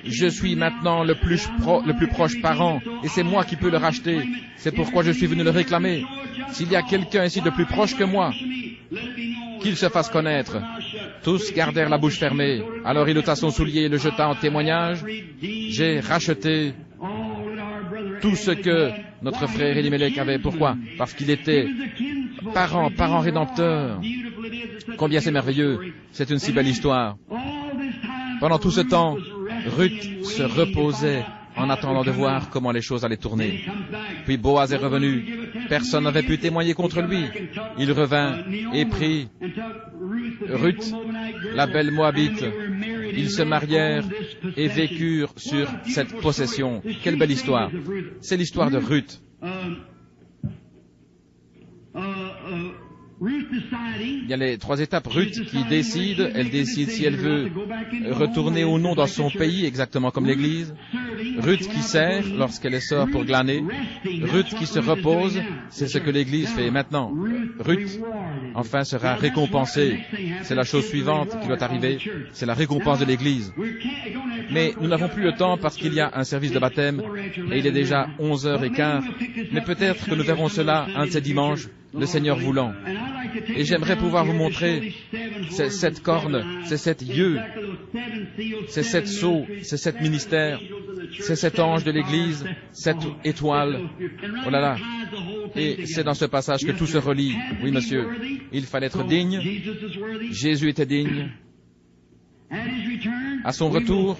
Je suis maintenant le plus proche parent, et c'est moi qui peux le racheter. C'est pourquoi je suis venu le réclamer. S'il y a quelqu'un ici de plus proche que moi, qu'il se fasse connaître. Tous gardèrent la bouche fermée. Alors il ôta son soulier et le jeta en témoignage. J'ai racheté tout ce que notre frère Elimelech avait. Pourquoi? Parce qu'il était parent rédempteur. Combien c'est merveilleux. C'est une si belle histoire. Pendant tout ce temps, Ruth se reposait en attendant de voir comment les choses allaient tourner. Puis Boaz est revenu. Personne n'avait pu témoigner contre lui. Il revint et prit Ruth, la belle Moabite. Ils se marièrent et vécurent sur cette possession. Quelle belle histoire. C'est l'histoire de Ruth. Il y a les 3 étapes. Ruth qui décide, elle décide si elle veut retourner ou non dans son pays, exactement comme l'Église. Ruth qui sert lorsqu'elle sort pour glaner. Ruth qui se repose, c'est ce que l'Église fait maintenant. Ruth, enfin, sera récompensée. C'est la chose suivante qui doit arriver, c'est la récompense de l'Église. Mais nous n'avons plus le temps parce qu'il y a un service de baptême et il est déjà 11h15. Mais peut-être que nous verrons cela un de ces dimanches, le Seigneur voulant. Et j'aimerais pouvoir vous montrer ces 7 cornes, ces 7 yeux, ces 7 sceaux, ces 7 ministères, ces 7 anges de l'Église, 7 étoiles. Oh là là. Et c'est dans ce passage que tout se relie. Oui, monsieur. Il fallait être digne. Jésus était digne. À son retour,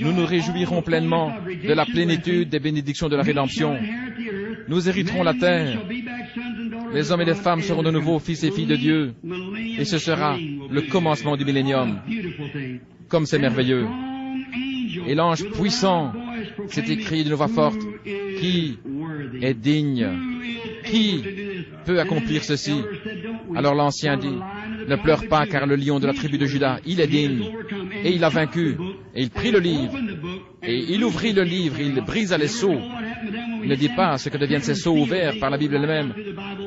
nous nous réjouirons pleinement de la plénitude des bénédictions de la rédemption. Nous hériterons la terre. Les hommes et les femmes seront de nouveau fils et filles de Dieu. Et ce sera le commencement du millénium. Comme c'est merveilleux. Et l'ange puissant s'est écrié d'une voix forte, qui est digne? Qui peut accomplir ceci? Alors l'ancien dit, ne pleure pas car le lion de la tribu de Juda, il est digne. Et il a vaincu. Et il prit le livre. Et il ouvrit le livre, il brisa les sceaux. Il ne dit pas ce que deviennent ces sceaux ouverts par la Bible elle-même.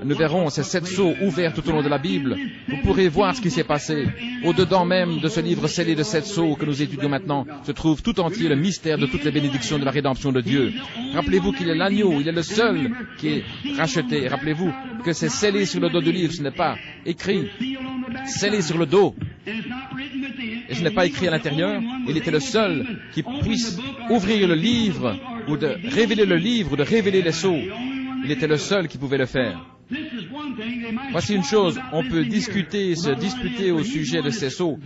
Nous verrons ces 7 sceaux ouverts tout au long de la Bible. Vous pourrez voir ce qui s'est passé. Au-dedans même de ce livre scellé de 7 sceaux que nous étudions maintenant, se trouve tout entier le mystère de toutes les bénédictions de la rédemption de Dieu. Rappelez-vous qu'il est l'agneau, il est le seul qui est racheté. Rappelez-vous que c'est scellé sur le dos du livre, ce n'est pas écrit. Scellé sur le dos. Et ce n'est pas écrit à l'intérieur. Il était le seul qui puisse ouvrir le livre, ou de révéler le livre, ou de révéler les sceaux. Il était le seul qui pouvait le faire. Voici une chose, on peut discuter, se disputer au sujet de ces sceaux,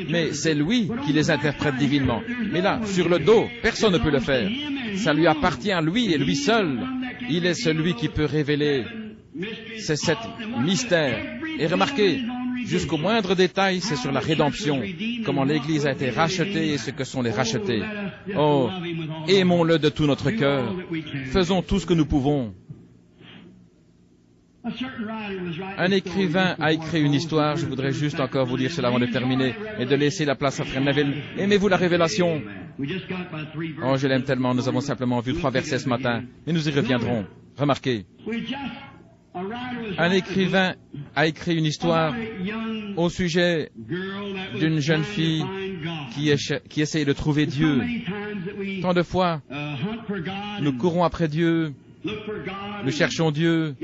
mais c'est lui qui les interprète divinement. Mais là, sur le dos, personne ne peut le faire. Ça lui appartient à lui et lui seul. Il est celui qui peut révéler ces 7 mystères. Et remarquez, jusqu'au moindre détail, c'est sur la rédemption, comment l'Église a été rachetée et ce que sont les rachetés. Oh, aimons-le de tout notre cœur. Faisons tout ce que nous pouvons. Un écrivain a écrit une histoire, je voudrais juste encore vous dire cela avant de terminer et de laisser la place à Frère Neville. Aimez-vous la révélation? Oh, je l'aime tellement, nous avons simplement vu 3 versets ce matin, mais nous y reviendront. Remarquez, un écrivain a écrit une histoire au sujet d'une jeune fille qui essaye de trouver Dieu. Tant de fois, nous courons après Dieu, nous cherchons Dieu,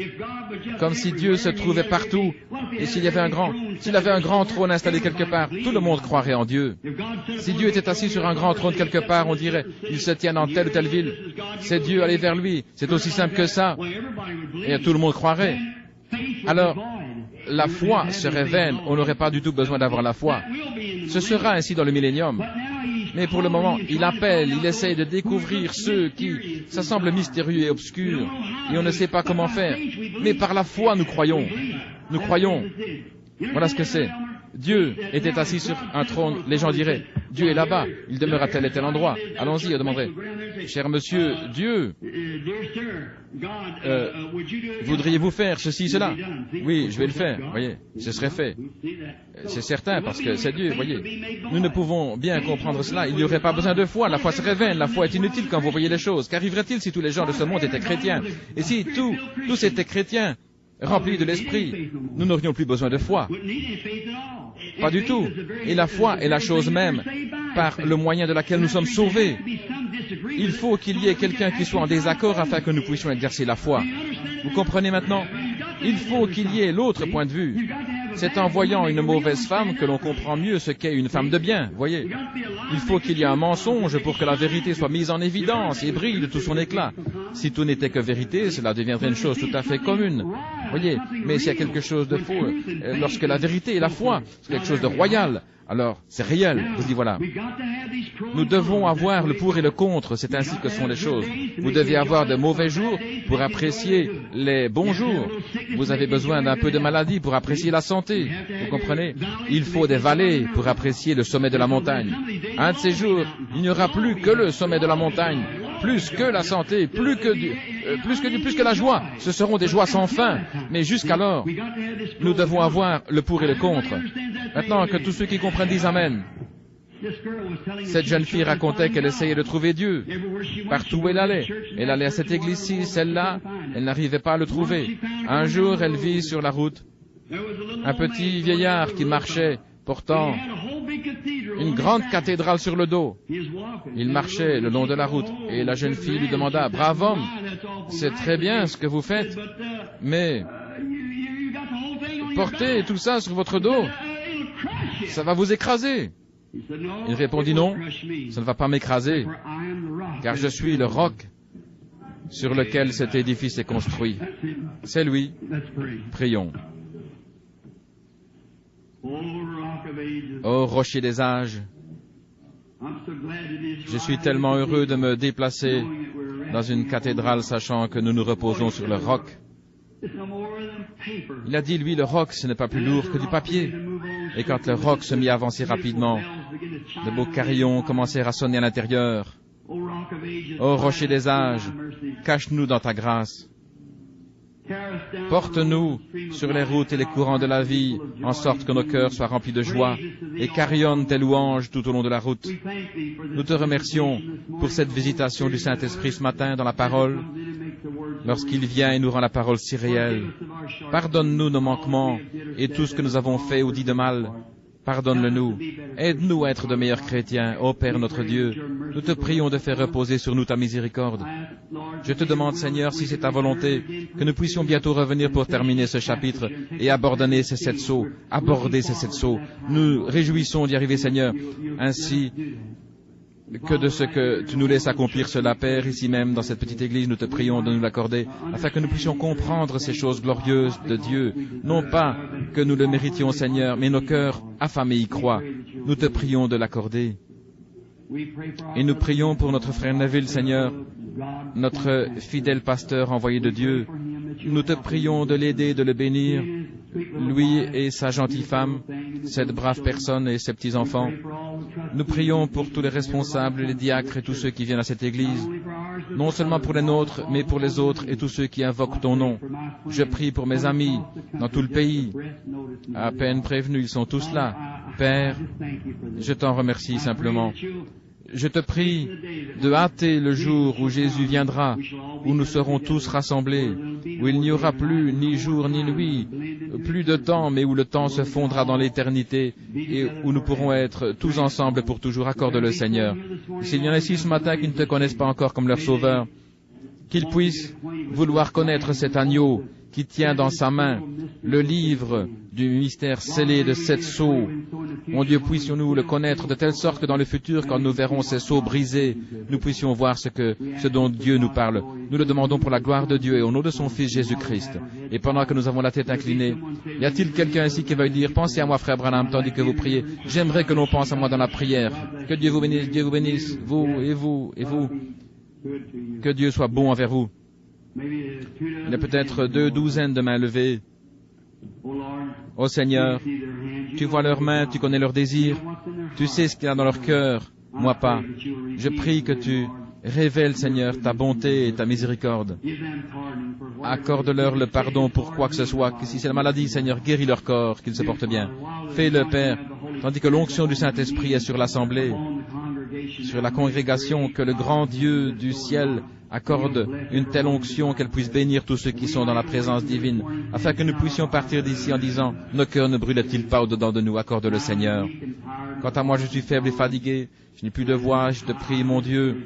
comme si Dieu se trouvait partout, et s'il avait un grand trône installé quelque part, tout le monde croirait en Dieu. Si Dieu était assis sur un grand trône quelque part, on dirait, il se tient dans telle ou telle ville, c'est Dieu, allez vers lui, c'est aussi simple que ça, et tout le monde croirait. Alors, la foi serait vaine, on n'aurait pas du tout besoin d'avoir la foi. Ce sera ainsi dans le millénium. Mais pour le moment, il appelle, il essaye de découvrir ceux qui, ça semble mystérieux et obscur, et on ne sait pas comment faire. Mais par la foi, nous croyons. Nous croyons. Voilà ce que c'est. Dieu était assis sur un trône, les gens diraient, Dieu est là-bas, il demeure à tel et tel endroit. Allons-y, on demanderait, cher monsieur, Dieu, voudriez-vous faire ceci, cela? Oui, je vais le faire, voyez, ce serait fait. C'est certain, parce que c'est Dieu, voyez. Nous ne pouvons bien comprendre cela, il n'y aurait pas besoin de foi, la foi serait vaine, la foi est inutile quand vous voyez les choses. Qu'arriverait-il si tous les gens de ce monde étaient chrétiens? Et si tous étaient chrétiens, remplis de l'Esprit, nous n'aurions plus besoin de foi. Pas du tout. Et la foi est la chose même par le moyen de laquelle nous sommes sauvés. Il faut qu'il y ait quelqu'un qui soit en désaccord afin que nous puissions exercer la foi. Vous comprenez maintenant? Il faut qu'il y ait l'autre point de vue. C'est en voyant une mauvaise femme que l'on comprend mieux ce qu'est une femme de bien, voyez. Il faut qu'il y ait un mensonge pour que la vérité soit mise en évidence et brille de tout son éclat. Si tout n'était que vérité, cela deviendrait une chose tout à fait commune. Voyez, mais s'il y a quelque chose de faux, lorsque la vérité est la foi, c'est quelque chose de royal, alors c'est réel. Je dis voilà. Nous devons avoir le pour et le contre, c'est ainsi que sont les choses. Vous devez avoir de mauvais jours pour apprécier les bons jours. Vous avez besoin d'un peu de maladie pour apprécier la santé. Vous comprenez? Il faut des vallées pour apprécier le sommet de la montagne. Un de ces jours, il n'y aura plus que le sommet de la montagne, plus que la santé, plus que la joie. Ce seront des joies sans fin. Mais jusqu'alors, nous devons avoir le pour et le contre. Maintenant que tous ceux qui comprennent disent Amen. Cette jeune fille racontait qu'elle essayait de trouver Dieu. Partout où elle allait à cette église-ci, celle-là, elle n'arrivait pas à le trouver. Un jour, elle vit sur la route un petit vieillard qui marchait, portant une grande cathédrale sur le dos. Il marchait le long de la route et la jeune fille lui demanda, « Brave homme, c'est très bien ce que vous faites, mais portez tout ça sur votre dos, ça va vous écraser. » Il répondit, « Non, ça ne va pas m'écraser, car je suis le roc sur lequel cet édifice est construit. » C'est lui. Prions. Ô rocher des âges, je suis tellement heureux de me déplacer dans une cathédrale sachant que nous nous reposons sur le roc. Il a dit, lui, le roc, ce n'est pas plus lourd que du papier. Et quand le roc se mit à avancer rapidement, de beaux carillons commencèrent à sonner à l'intérieur. Ô rocher des âges, cache-nous dans ta grâce. Porte-nous sur les routes et les courants de la vie, en sorte que nos cœurs soient remplis de joie et carillonnent tes louanges tout au long de la route. Nous te remercions pour cette visitation du Saint-Esprit ce matin dans la parole, lorsqu'il vient et nous rend la parole si réelle. Pardonne-nous nos manquements et tout ce que nous avons fait ou dit de mal. Pardonne-le-nous. Aide-nous à être de meilleurs chrétiens, ô Père notre Dieu. Nous te prions de faire reposer sur nous ta miséricorde. Je te demande, Seigneur, si c'est ta volonté, que nous puissions bientôt revenir pour terminer ce chapitre et aborder ces 7 sceaux. Nous réjouissons d'y arriver, Seigneur, ainsi que de ce que tu nous laisses accomplir cela, Père, ici même, dans cette petite église, nous te prions de nous l'accorder, afin que nous puissions comprendre ces choses glorieuses de Dieu. Non pas que nous le méritions, Seigneur, mais nos cœurs affamés y croient. Nous te prions de l'accorder. Et nous prions pour notre frère Neville, Seigneur, notre fidèle pasteur envoyé de Dieu. Nous te prions de l'aider, de le bénir, lui et sa gentille femme, cette brave personne et ses petits-enfants. Nous prions pour tous les responsables, les diacres et tous ceux qui viennent à cette église, non seulement pour les nôtres, mais pour les autres et tous ceux qui invoquent ton nom. Je prie pour mes amis dans tout le pays. À peine prévenus, ils sont tous là. Père, je t'en remercie simplement. Je te prie de hâter le jour où Jésus viendra, où nous serons tous rassemblés, où il n'y aura plus ni jour ni nuit, plus de temps, mais où le temps se fondra dans l'éternité et où nous pourrons être tous ensemble pour toujours. Accorde-le, Seigneur. S'il y en a ici ce matin qui ne te connaissent pas encore comme leur sauveur, qu'ils puissent vouloir connaître cet agneau qui tient dans sa main le livre du mystère scellé de 7 sceaux. Mon Dieu, puissions-nous le connaître de telle sorte que dans le futur, quand nous verrons ces sceaux brisés, nous puissions voir ce dont Dieu nous parle. Nous le demandons pour la gloire de Dieu et au nom de son Fils Jésus-Christ. Et pendant que nous avons la tête inclinée, y a-t-il quelqu'un ici qui veuille dire, pensez à moi, frère Branham, tandis que vous priez. J'aimerais que l'on pense à moi dans la prière. Que Dieu vous bénisse, vous et vous et vous. Que Dieu soit bon envers vous. Il y a peut-être 2 douzaines de mains levées. Ô Seigneur, tu vois leurs mains, tu connais leurs désirs, tu sais ce qu'il y a dans leur cœur, moi pas. Je prie que tu révèles, Seigneur, ta bonté et ta miséricorde. Accorde-leur le pardon pour quoi que ce soit, que si c'est la maladie, Seigneur, guéris leur corps, qu'ils se portent bien. Fais-le, Père, tandis que l'onction du Saint-Esprit est sur l'assemblée. sur la congrégation, que le grand Dieu du ciel accorde une telle onction qu'elle puisse bénir tous ceux qui sont dans la présence divine, afin que nous puissions partir d'ici en disant, nos cœurs ne brûlent-ils pas au-dedans de nous, accorde-le Seigneur. Quant à moi, je suis faible et fatigué, je n'ai plus de voix, je te prie, mon Dieu,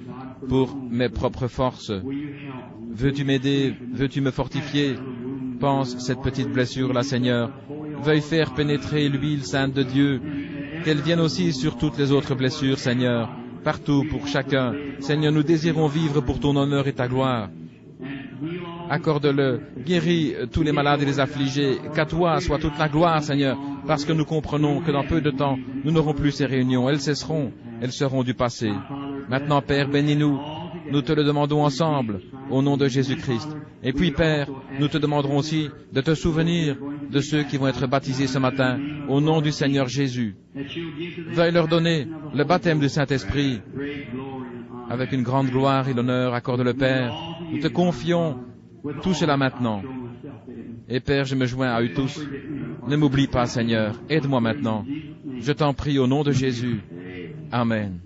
pour mes propres forces. Veux-tu m'aider, veux-tu me fortifier? Pense cette petite blessure-là, Seigneur. Veuille faire pénétrer l'huile sainte de Dieu, qu'elle vienne aussi sur toutes les autres blessures, Seigneur, partout, pour chacun. Seigneur, nous désirons vivre pour ton honneur et ta gloire. Accorde-le, guéris tous les malades et les affligés, qu'à toi soit toute la gloire, Seigneur, parce que nous comprenons que dans peu de temps, nous n'aurons plus ces réunions, elles cesseront, elles seront du passé. Maintenant, Père, bénis-nous, nous te le demandons ensemble, au nom de Jésus-Christ. Et puis, Père, nous te demanderons aussi de te souvenir de ceux qui vont être baptisés ce matin, au nom du Seigneur Jésus. Veuille leur donner le baptême du Saint-Esprit, avec une grande gloire et l'honneur, accorde le Père. Nous te confions tout cela maintenant. Et Père, je me joins à eux tous. Ne m'oublie pas, Seigneur. Aide-moi maintenant. Je t'en prie au nom de Jésus. Amen.